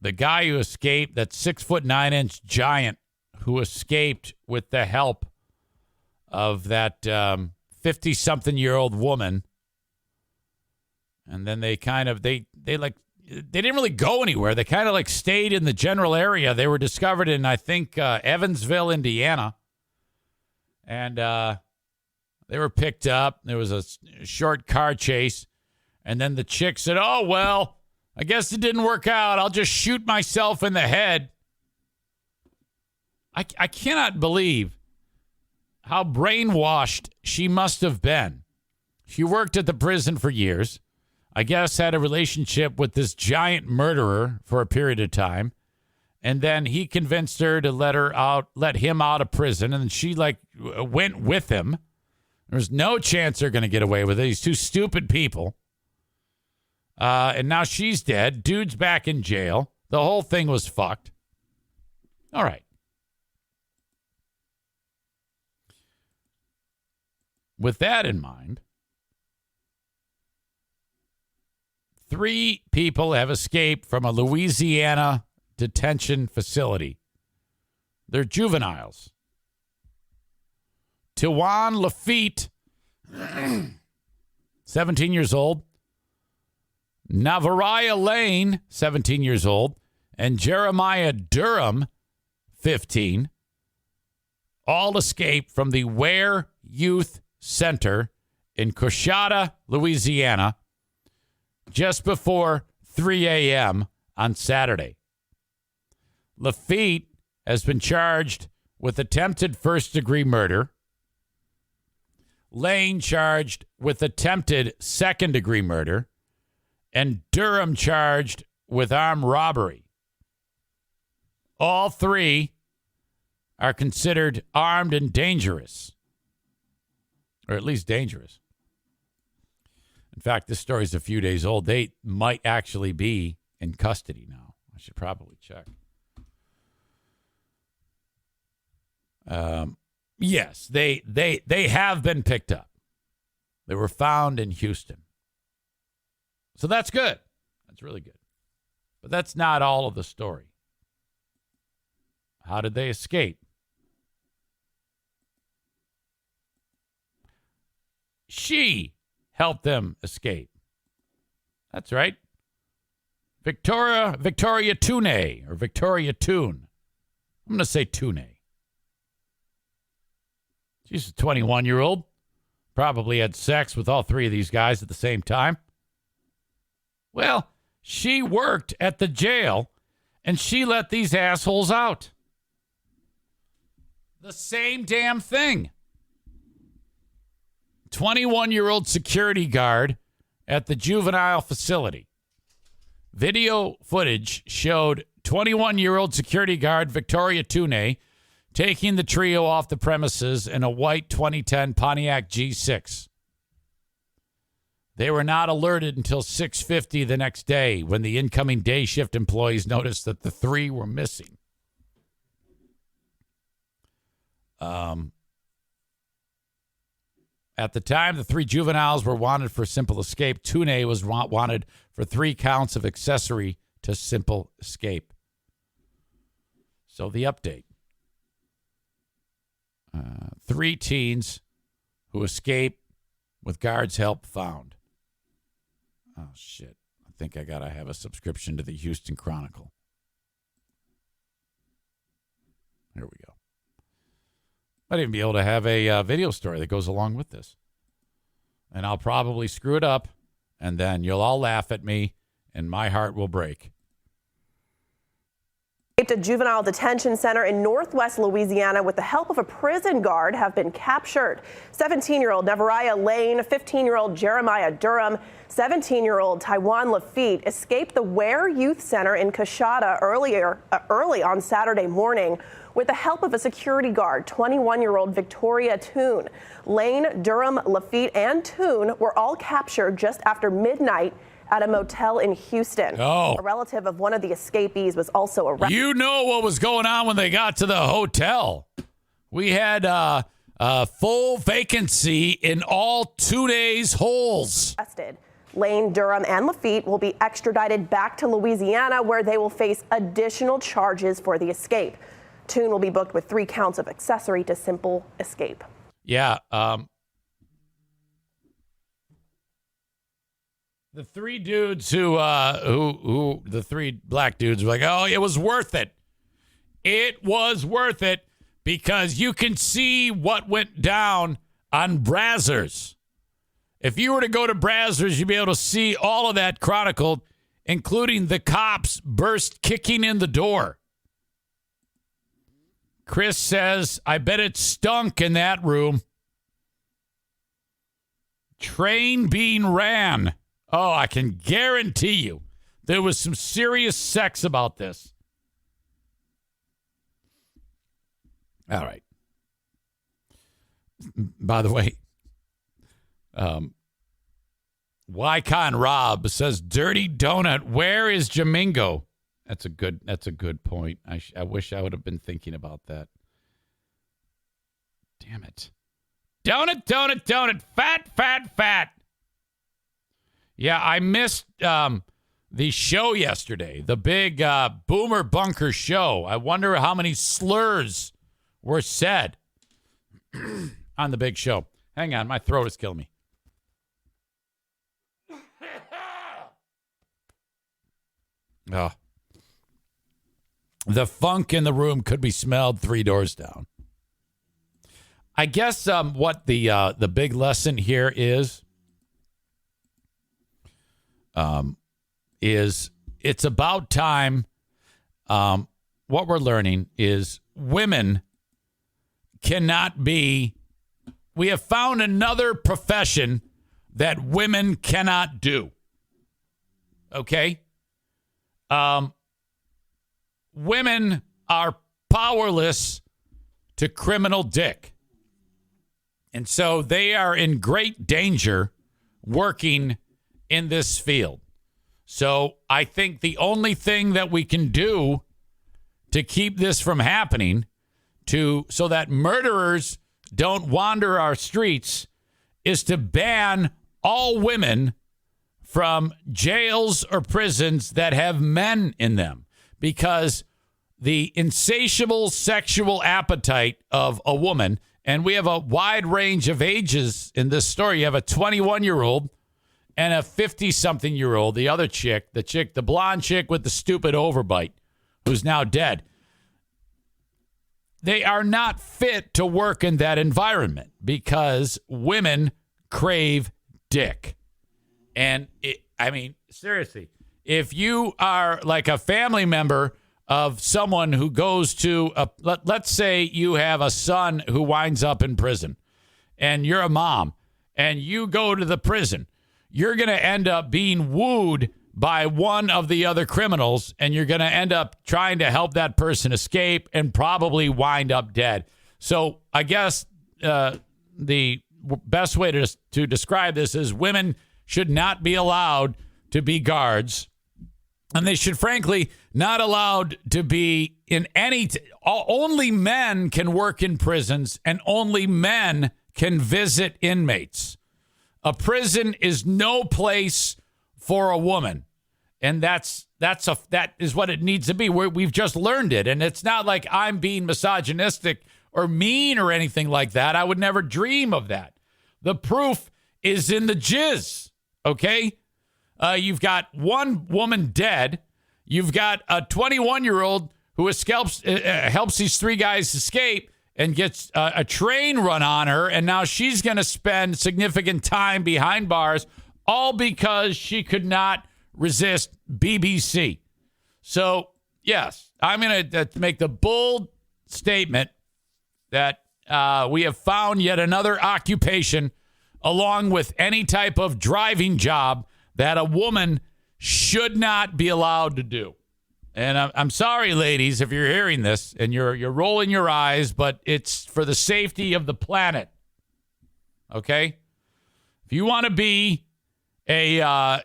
Speaker 2: the guy who escaped, that 6'9" giant who escaped with the help of that 50-something-year-old woman. And then they didn't really go anywhere. They kind of like stayed in the general area. They were discovered in, I think, Evansville, Indiana. And they were picked up. There was a short car chase. And then the chick said, oh, well, I guess it didn't work out. I'll just shoot myself in the head. I cannot believe how brainwashed she must have been. She worked at the prison for years. I guess had a relationship with this giant murderer for a period of time. And then he convinced her to let him out of prison. And she went with him. There's no chance they're going to get away with it. These two stupid people. And now she's dead. Dude's back in jail. The whole thing was fucked. All right. With that in mind, 3 people have escaped from a Louisiana detention facility. They're juveniles. Tawan Lafitte, 17 years old. Navariah Lane, 17 years old. And Jeremiah Durham, 15. All escaped from the Ware Youth Center in Coshada, Louisiana, just before 3 a.m. on Saturday. Lafitte has been charged with attempted first-degree murder. Lane charged with attempted second-degree murder. And Durham charged with armed robbery. All 3 are considered armed and dangerous. Or at least dangerous. In fact, this story is a few days old. They might actually be in custody now. I should probably check. Yes, they have been picked up. They were found in Houston. So that's good. That's really good. But that's not all of the story. How did they escape? She helped them escape. That's right. Victoria Toone, or Victoria Toone. I'm going to say Toone. She's a 21-year-old. Probably had sex with all 3 of these guys at the same time. Well, she worked at the jail, and she let these assholes out. The same damn thing. 21-year-old security guard at the juvenile facility. Video footage showed 21-year-old security guard Victoria Toone taking the trio off the premises in a white 2010 Pontiac G6. They were not alerted until 6:50 the next day when the incoming day shift employees noticed that the 3 were missing. At the time, the 3 juveniles were wanted for simple escape. Toone was wanted for 3 counts of accessory to simple escape. So the update. 3 teens who escaped with guards' help found. Oh, shit. I think I got to have a subscription to the Houston Chronicle. Here we go. Might even be able to have a video story that goes along with this. And I'll probably screw it up, and then you'll all laugh at me, and my heart will break.
Speaker 6: A juvenile detention center in northwest Louisiana with the help of a prison guard have been captured. 17-year-old Nevariah Lane, 15-year-old Jeremiah Durham, 17-year-old Taiwan Lafitte escaped the Ware Youth Center in Coshada early on Saturday morning with the help of a security guard, 21-year-old Victoria Toon. Lane, Durham, Lafitte, and Toon were all captured just after midnight at a motel in Houston.
Speaker 2: Oh.
Speaker 6: A relative of one of the escapees was also arrested.
Speaker 2: You know what was going on when they got to the hotel. We had a full vacancy in all 2 days holes.
Speaker 6: Lane, Durham, and Lafitte will be extradited back to Louisiana, where they will face additional charges for the escape. Toon will be booked with 3 counts of accessory to simple escape.
Speaker 2: Yeah. The 3 dudes who the 3 black dudes were like, oh, it was worth it. It was worth it because you can see what went down on Brazzers. If you were to go to Brazzers, you'd be able to see all of that chronicled, including the cops burst kicking in the door. Chris says, I bet it stunk in that room. Train being ran. Oh, I can guarantee you there was some serious sex about this. All right. By the way, Wycon Rob says, Dirty Donut, where is Jamingo? That's a good point. I wish I would have been thinking about that. Damn it. Donut, fat. Yeah, I missed the show yesterday, the big Boomer Bunker show. I wonder how many slurs were said on the big show. Hang on, my throat is killing me. Oh. The funk in the room could be smelled 3 doors down. I guess what the big lesson here is it's about time. What we're learning is women cannot be. We have found another profession that women cannot do. Okay? Women are powerless to criminal dick. And so they are in great danger working in this field. So I think the only thing that we can do to keep this from happening, so that murderers don't wander our streets, is to ban all women from jails or prisons that have men in them, because the insatiable sexual appetite of a woman, and we have a wide range of ages in this story. You have a 21-year-old and a 50-something-year-old, the other chick, the blonde chick with the stupid overbite, who's now dead. They are not fit to work in that environment because women crave dick. And, seriously, if you are like a family member of someone who goes to, let's say you have a son who winds up in prison, and you're a mom, and you go to the prison, you're going to end up being wooed by one of the other criminals, and you're going to end up trying to help that person escape and probably wind up dead. So I guess the best way to describe this is women should not be allowed to be guards, and they should, frankly, not allowed to be in any. Only men can work in prisons, and only men can visit inmates. A prison is no place for a woman, and that is what it needs to be. We've just learned it, and it's not like I'm being misogynistic or mean or anything like that. I would never dream of that. The proof is in the jizz. Okay, you've got one woman dead. You've got a 21-year-old who helps these 3 guys escape and gets a train run on her, and now she's going to spend significant time behind bars, all because she could not resist BBC. So, yes, I'm going to make the bold statement that we have found yet another occupation, along with any type of driving job, that a woman should not be allowed to do. And I'm sorry, ladies, if you're hearing this and you're rolling your eyes, but it's for the safety of the planet. Okay? If you want to be a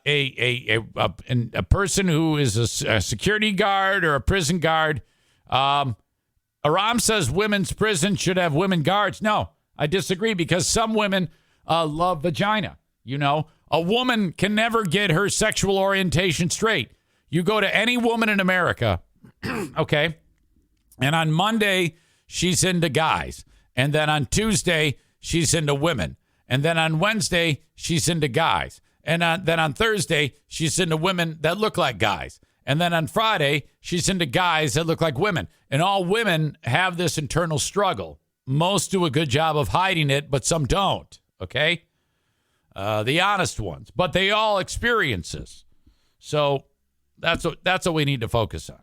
Speaker 2: person who is a security guard or a prison guard, Aram says women's prison should have women guards. No, I disagree, because some women love vagina. You know, a woman can never get her sexual orientation straight. You go to any woman in America, okay, and on Monday, she's into guys. And then on Tuesday, she's into women. And then on Wednesday, she's into guys. And then on Thursday, she's into women that look like guys. And then on Friday, she's into guys that look like women. And all women have this internal struggle. Most do a good job of hiding it, but some don't, okay? The honest ones. But they all experience this. So that's what we need to focus on.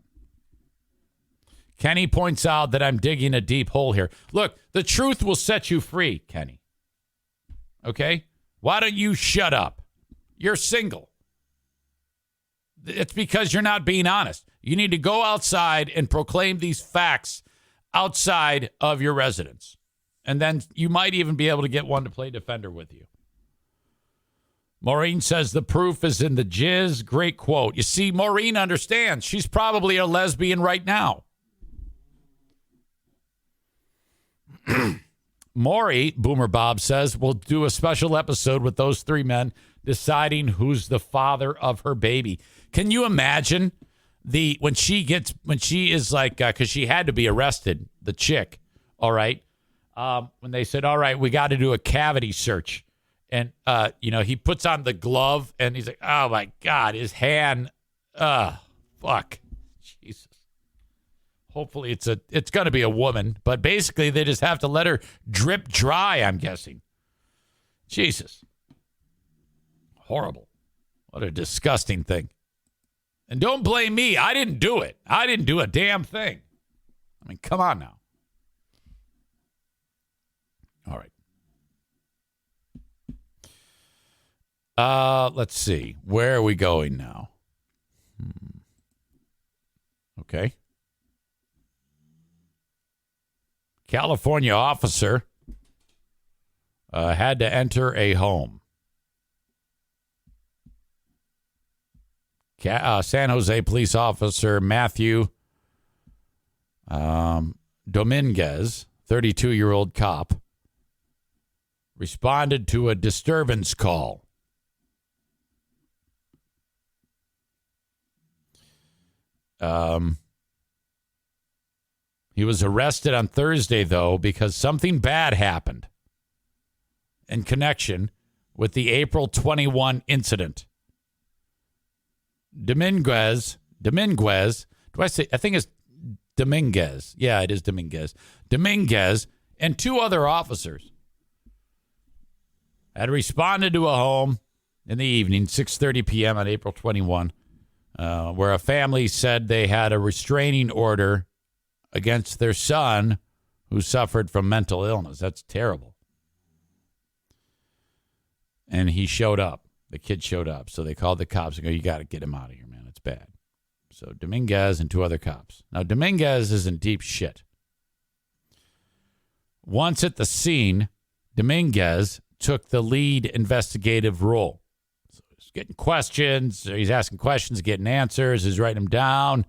Speaker 2: Kenny points out that I'm digging a deep hole here. Look, the truth will set you free, Kenny. Okay? Why don't you shut up? You're single. It's because you're not being honest. You need to go outside and proclaim these facts outside of your residence. And then you might even be able to get one to play defender with you. Maureen says the proof is in the jizz. Great quote. You see, Maureen understands. She's probably a lesbian right now. Maury, Boomer Bob says, will do a special episode with those three men deciding who's the father of her baby. Can you imagine when she is like, because she had to be arrested, the chick, all right? When they said, all right, we got to do a cavity search. And, he puts on the glove and he's like, oh my God, his hand, fuck. Jesus. Hopefully it's going to be a woman, but basically they just have to let her drip dry, I'm guessing. Jesus. Horrible. What a disgusting thing. And don't blame me. I didn't do it. I didn't do a damn thing. I mean, come on now. All right. Let's see. Where are we going now? Okay. California officer had to enter a home. San Jose police officer Matthew Dominguez, 32-year-old cop, responded to a disturbance call. He was arrested on Thursday, though, because something bad happened in connection with the April 21 incident. Dominguez, do I say, I think it's Dominguez. Yeah, it is Dominguez. Dominguez and two other officers had responded to a home in the evening, 6:30 p.m. on April 21, where a family said they had a restraining order against their son who suffered from mental illness. That's terrible. And he showed up. The kid showed up. So they called the cops and go, you got to get him out of here, man. It's bad. So Dominguez and two other cops. Now, Dominguez is in deep shit. Once at the scene, Dominguez took the lead investigative role. So he's getting questions. He's asking questions, getting answers. He's writing them down.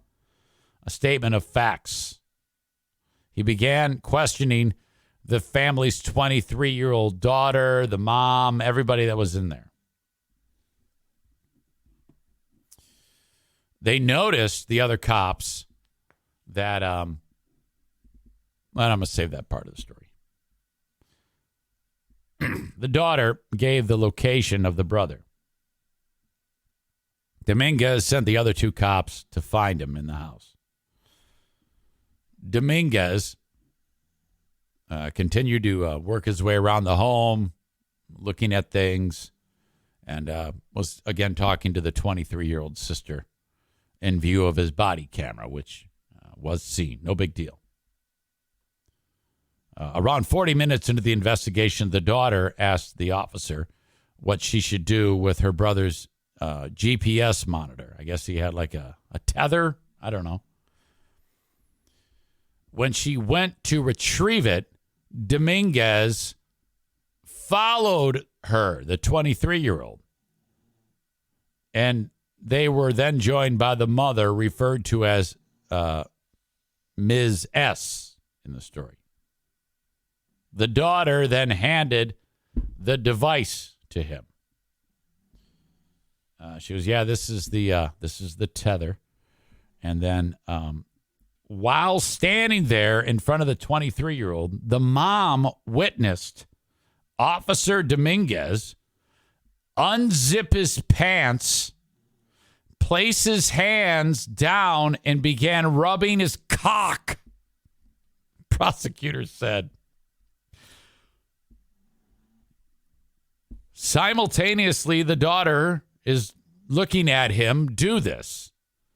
Speaker 2: A statement of facts. He began questioning the family's 23-year-old daughter, the mom, everybody that was in there. They noticed, the other cops, that, I'm going to save that part of the story. The daughter gave the location of the brother. Dominguez sent the other two cops to find him in the house. Dominguez continued to work his way around the home, looking at things, and was again talking to the 23-year-old sister in view of his body camera, which was seen. No big deal. Around 40 minutes into the investigation, the daughter asked the officer what she should do with her brother's GPS monitor. I guess he had like a tether. I don't know. When she went to retrieve it, Dominguez followed her, the 23-year-old. And they were then joined by the mother, referred to as Ms. S in the story. The daughter then handed the device to him. She was, this is the tether. And then while standing there in front of the 23-year-old, the mom witnessed Officer Dominguez unzip his pants, place his hands down, and began rubbing his cock. Prosecutors said. Simultaneously, the daughter is looking at him do this.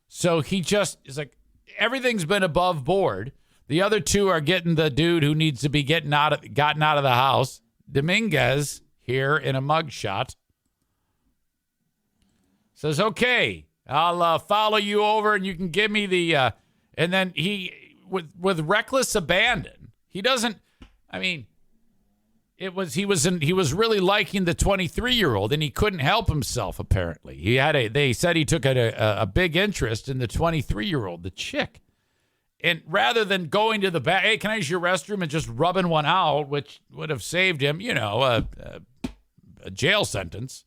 Speaker 2: So he just is like, everything's been above board. The other two are getting the dude who needs to be gotten out of the house. Dominguez here in a mugshot says, okay, I'll follow you over and you can give me the, and then he, with reckless abandon, he doesn't, I mean, he was really liking the 23-year-old and he couldn't help himself, apparently. They said he took a big interest in the 23-year-old, the chick. And rather than going to the back, hey, can I use your restroom, and just rubbing one out, which would have saved him, a jail sentence,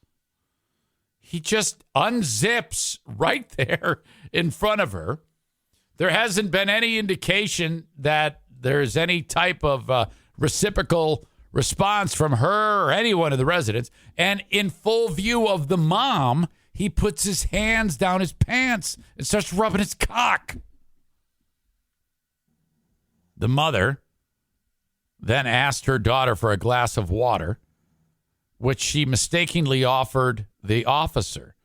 Speaker 2: he just unzips right there in front of her. There hasn't been any indication that there's any type of reciprocal response from her or any one of the residents. And in full view of the mom, he puts his hands down his pants and starts rubbing his cock. The mother then asked her daughter for a glass of water, which she mistakenly offered the officer.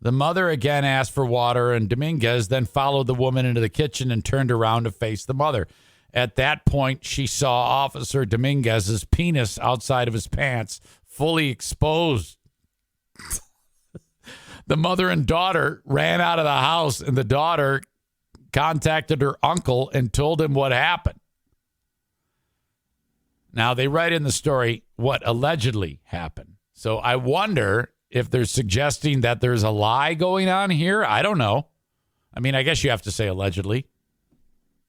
Speaker 2: The mother again asked for water, and Dominguez then followed the woman into the kitchen and turned around to face the mother. At that point, she saw Officer Dominguez's penis outside of his pants, fully exposed. The mother and daughter ran out of the house, and the daughter contacted her uncle and told him what happened. Now, they write in the story what allegedly happened. So I wonder if they're suggesting that there's a lie going on here. I don't know. I mean, I guess you have to say allegedly.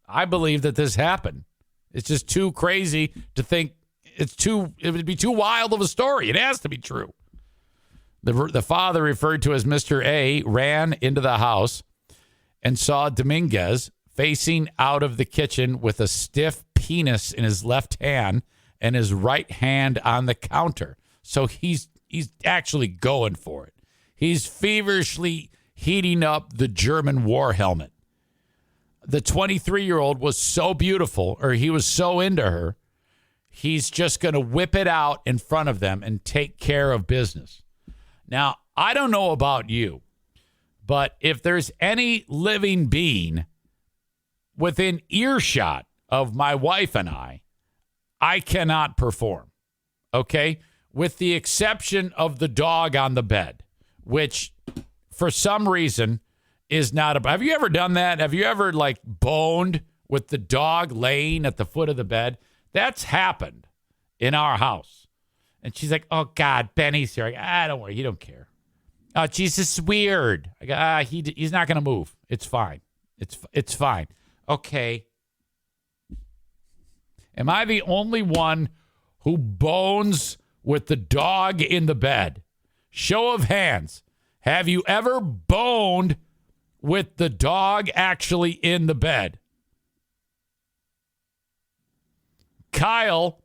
Speaker 2: I believe that this happened. It's just too crazy to think it would be too wild of a story. It has to be true. The father, referred to as Mr. A, ran into the house and saw Dominguez facing out of the kitchen with a stiff penis in his left hand and his right hand on the counter. So he's actually going for it. He's feverishly heating up the German war helmet. The 23-year-old was so beautiful, or he was so into her, he's just going to whip it out in front of them and take care of business. Now, I don't know about you, but if there's any living being within earshot of my wife and I cannot perform, okay? With the exception of the dog on the bed, which for some reason is not have you ever done that? Have you ever boned with the dog laying at the foot of the bed? That's happened in our house. And she's like, oh God, Benny's here. Don't worry, you don't care. Oh, Jesus, weird. I go, he's not going to move. It's fine. It's fine. Okay. Am I the only one who bones with the dog in the bed? Show of hands. Have you ever boned with the dog actually in the bed? Kyle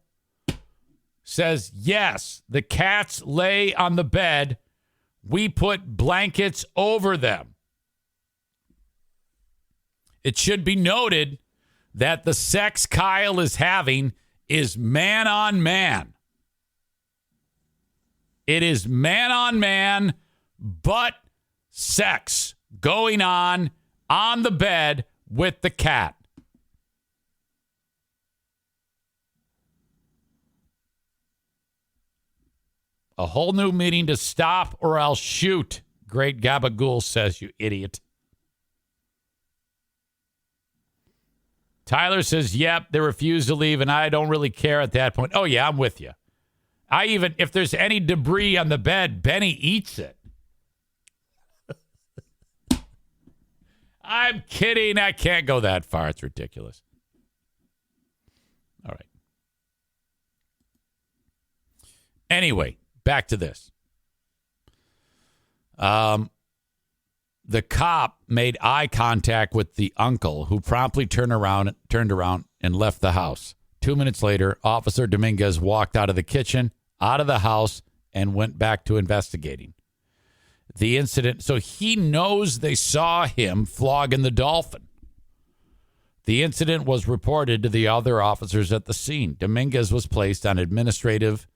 Speaker 2: says, yes, the cats lay on the bed. We put blankets over them. It should be noted that the sex Kyle is having is man on man. It is man on man, butt sex going on the bed with the cat. A whole new meaning to stop or I'll shoot. Great Gabagool says, you idiot. Tyler says, yep, they refuse to leave, and I don't really care at that point. Oh, yeah, I'm with you. If there's any debris on the bed, Benny eats it. I'm kidding. I can't go that far. It's ridiculous. All right. Anyway, back to this. The cop made eye contact with the uncle, who promptly turned around and left the house. 2 minutes later, Officer Dominguez walked out of the kitchen, out of the house, and went back to investigating the incident. So he knows they saw him flogging the dolphin. The incident was reported to the other officers at the scene. Dominguez was placed on administrative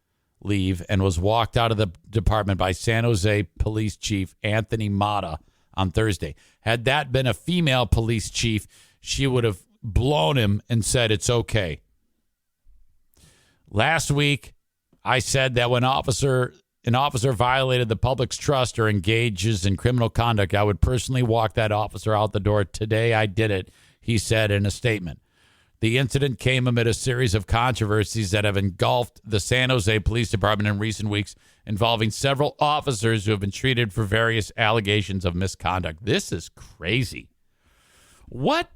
Speaker 2: leave and was walked out of the department by San Jose Police Chief Anthony Mata on Thursday. Had that been a female police chief, she would have blown him and said it's okay. Last week, I said that when an officer violated the public's trust or engages in criminal conduct, I would personally walk that officer out the door. Today, I did it, he said in a statement. The incident came amid a series of controversies that have engulfed the San Jose Police Department in recent weeks, involving several officers who have been treated for various allegations of misconduct. This is crazy. What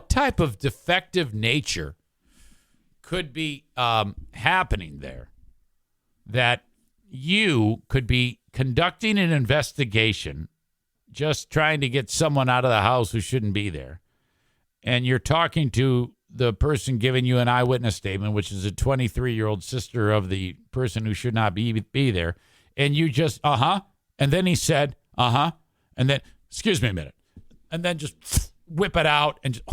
Speaker 2: type of defective nature could be happening there that you could be conducting an investigation, just trying to get someone out of the house who shouldn't be there, and you're talking to the person giving you an eyewitness statement, which is a 23-year-old sister of the person who should not be there, and you just, and then he said, and then, excuse me a minute, and then just whip it out and just,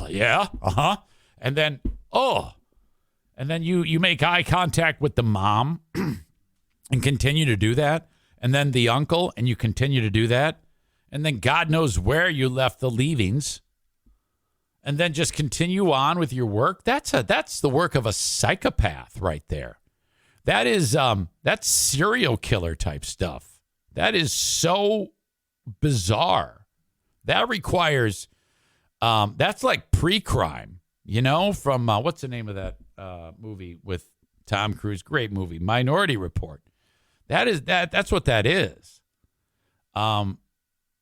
Speaker 2: yeah, and then, and then you make eye contact with the mom and continue to do that, and then the uncle, and you continue to do that, and then God knows where you left the leavings, and then just continue on with your work. That's the work of a psychopath right there. That's serial killer type stuff. That is so bizarre. That requires, that's like pre-crime, from what's the name of that movie with Tom Cruise? Great movie, Minority Report. That's what that is.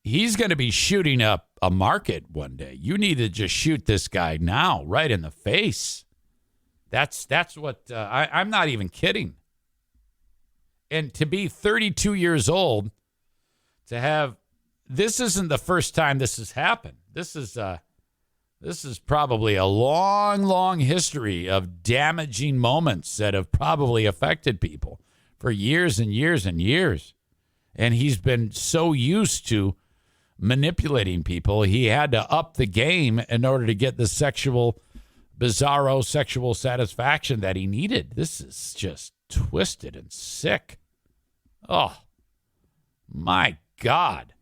Speaker 2: He's going to be shooting up a market one day. You need to just shoot this guy now, right in the face. That's what I'm not even kidding. And to be 32 years old, to have, this isn't the first time this has happened. This is probably a long, long history of damaging moments that have probably affected people for years and years and years. And he's been so used to manipulating people, he had to up the game in order to get the bizarro sexual satisfaction that he needed. This is just twisted and sick. Oh, my God.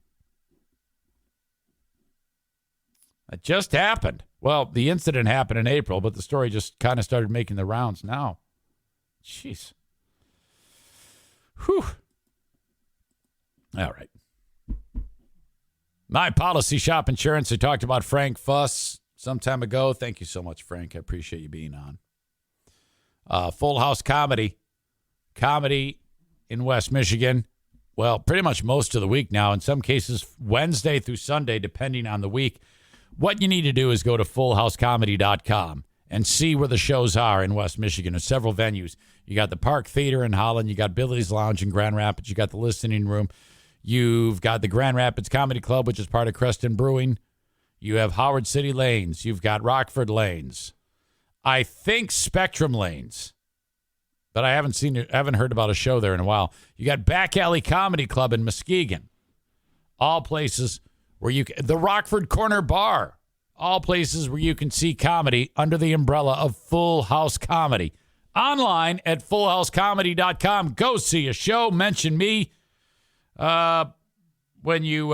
Speaker 2: It just happened. Well, the incident happened in April, but the story just kind of started making the rounds now. Jeez. Whew. All right. My Policy Shop Insurance. I talked about Frank Fuss some time ago. Thank you so much, Frank. I appreciate you being on. Full House Comedy in West Michigan. Well, pretty much most of the week now. In some cases, Wednesday through Sunday, depending on the week. What you need to do is go to fullhousecomedy.com and see where the shows are in West Michigan. There's several venues. You got the Park Theater in Holland. You got Billy's Lounge in Grand Rapids. You got the Listening Room. You've got the Grand Rapids Comedy Club, which is part of Creston Brewing. You have Howard City Lanes. You've got Rockford Lanes. I think Spectrum Lanes, but I haven't heard about a show there in a while. You got Back Alley Comedy Club in Muskegon. All places where the Rockford Corner Bar. All places where you can see comedy under the umbrella of Full House Comedy. Online at fullhousecomedy.com. Go see a show. Mention me. When you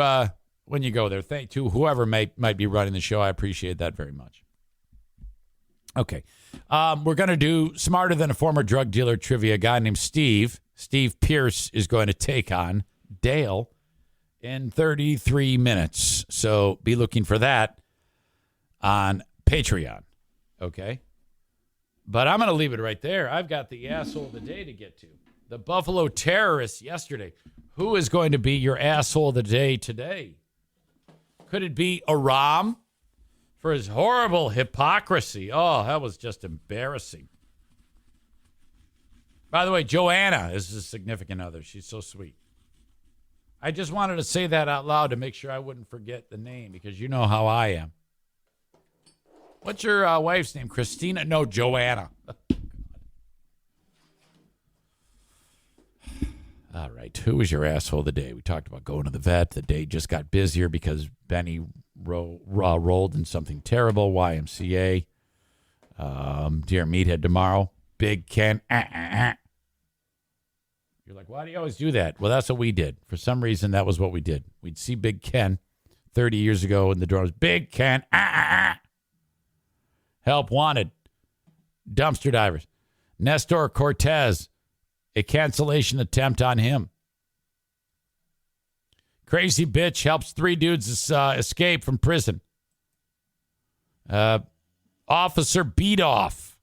Speaker 2: when you go there. Thank to whoever might be running the show. I appreciate that very much. Okay. We're going to do Smarter Than a Former Drug Dealer trivia. A guy named Steve Pierce is going to take on Dale in 33 minutes. So be looking for that on Patreon. Okay? But I'm going to leave it right there. I've got the asshole of the day to get to. The Buffalo terrorists yesterday. Who is going to be your asshole of the day today? Could it be Aram for his horrible hypocrisy? Oh, that was just embarrassing. By the way, Joanna is his significant other. She's so sweet. I just wanted to say that out loud to make sure I wouldn't forget the name, because you know how I am. What's your wife's name? Christina? No, Joanna. All right. Who was your asshole of the day? We talked about going to the vet. The day just got busier because Benny rolled in something terrible. YMCA. Dear Meathead tomorrow. Big Ken. You're like, why do you always do that? Well, that's what we did. For some reason, that was what we did. We'd see Big Ken 30 years ago in the door. Big Ken. Help wanted. Dumpster divers. Nestor Cortez. A cancellation attempt on him. Crazy bitch helps 3 dudes escape from prison. Officer beat off.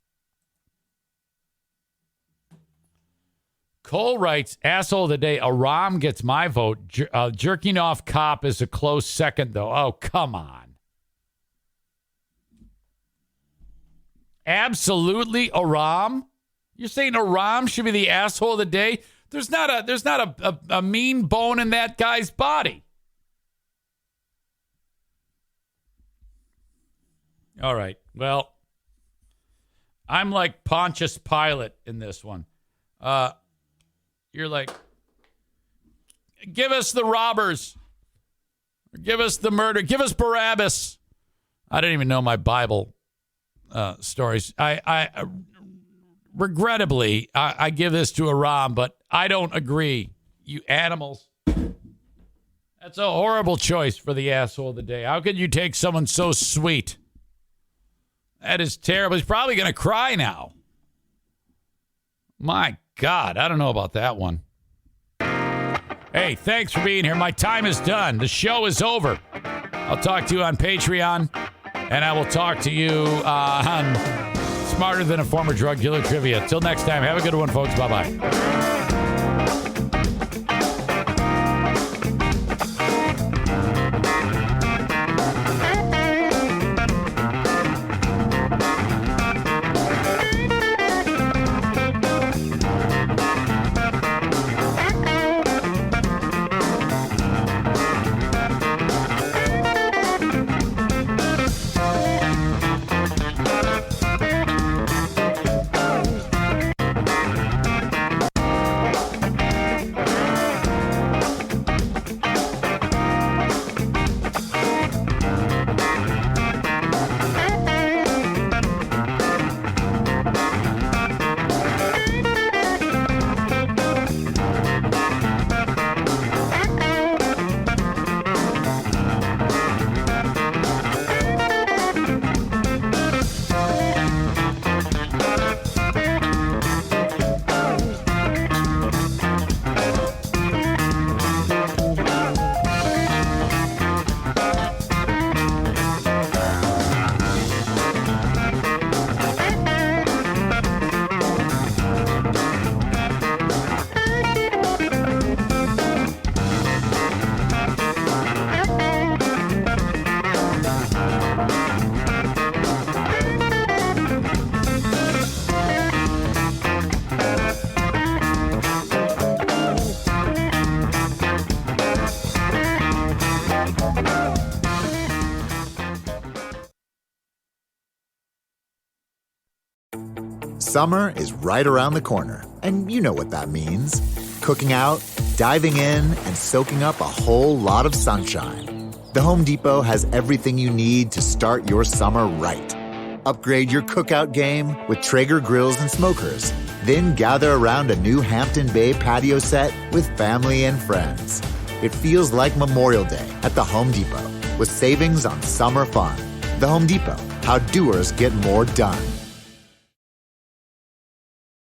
Speaker 2: Cole writes, asshole of the day, Aram gets my vote. Jerking off cop is a close second, though. Oh, come on. Absolutely, Aram? You're saying Aram should be the asshole of the day? There's not a mean bone in that guy's body. All right. Well, I'm like Pontius Pilate in this one. You're like, give us the robbers. Give us the murder. Give us Barabbas. I don't even know my Bible stories. I regrettably, I give this to Aram, but I don't agree. You animals. That's a horrible choice for the asshole of the day. How could you take someone so sweet? That is terrible. He's probably going to cry now. My God, I don't know about that one. Hey, thanks for being here. My time is done. The show is over. I'll talk to you on Patreon, and I will talk to you on Smarter Than a Former Drug Dealer trivia. Till next time, have a good one, folks. Bye-bye.
Speaker 3: Summer is right around the corner, and you know what that means. Cooking out, diving in, and soaking up a whole lot of sunshine. The Home Depot has everything you need to start your summer right. Upgrade your cookout game with Traeger grills and smokers. Then gather around a new Hampton Bay patio set with family and friends. it feels like Memorial Day at the Home Depot with savings on summer fun. The Home Depot, how doers get more done.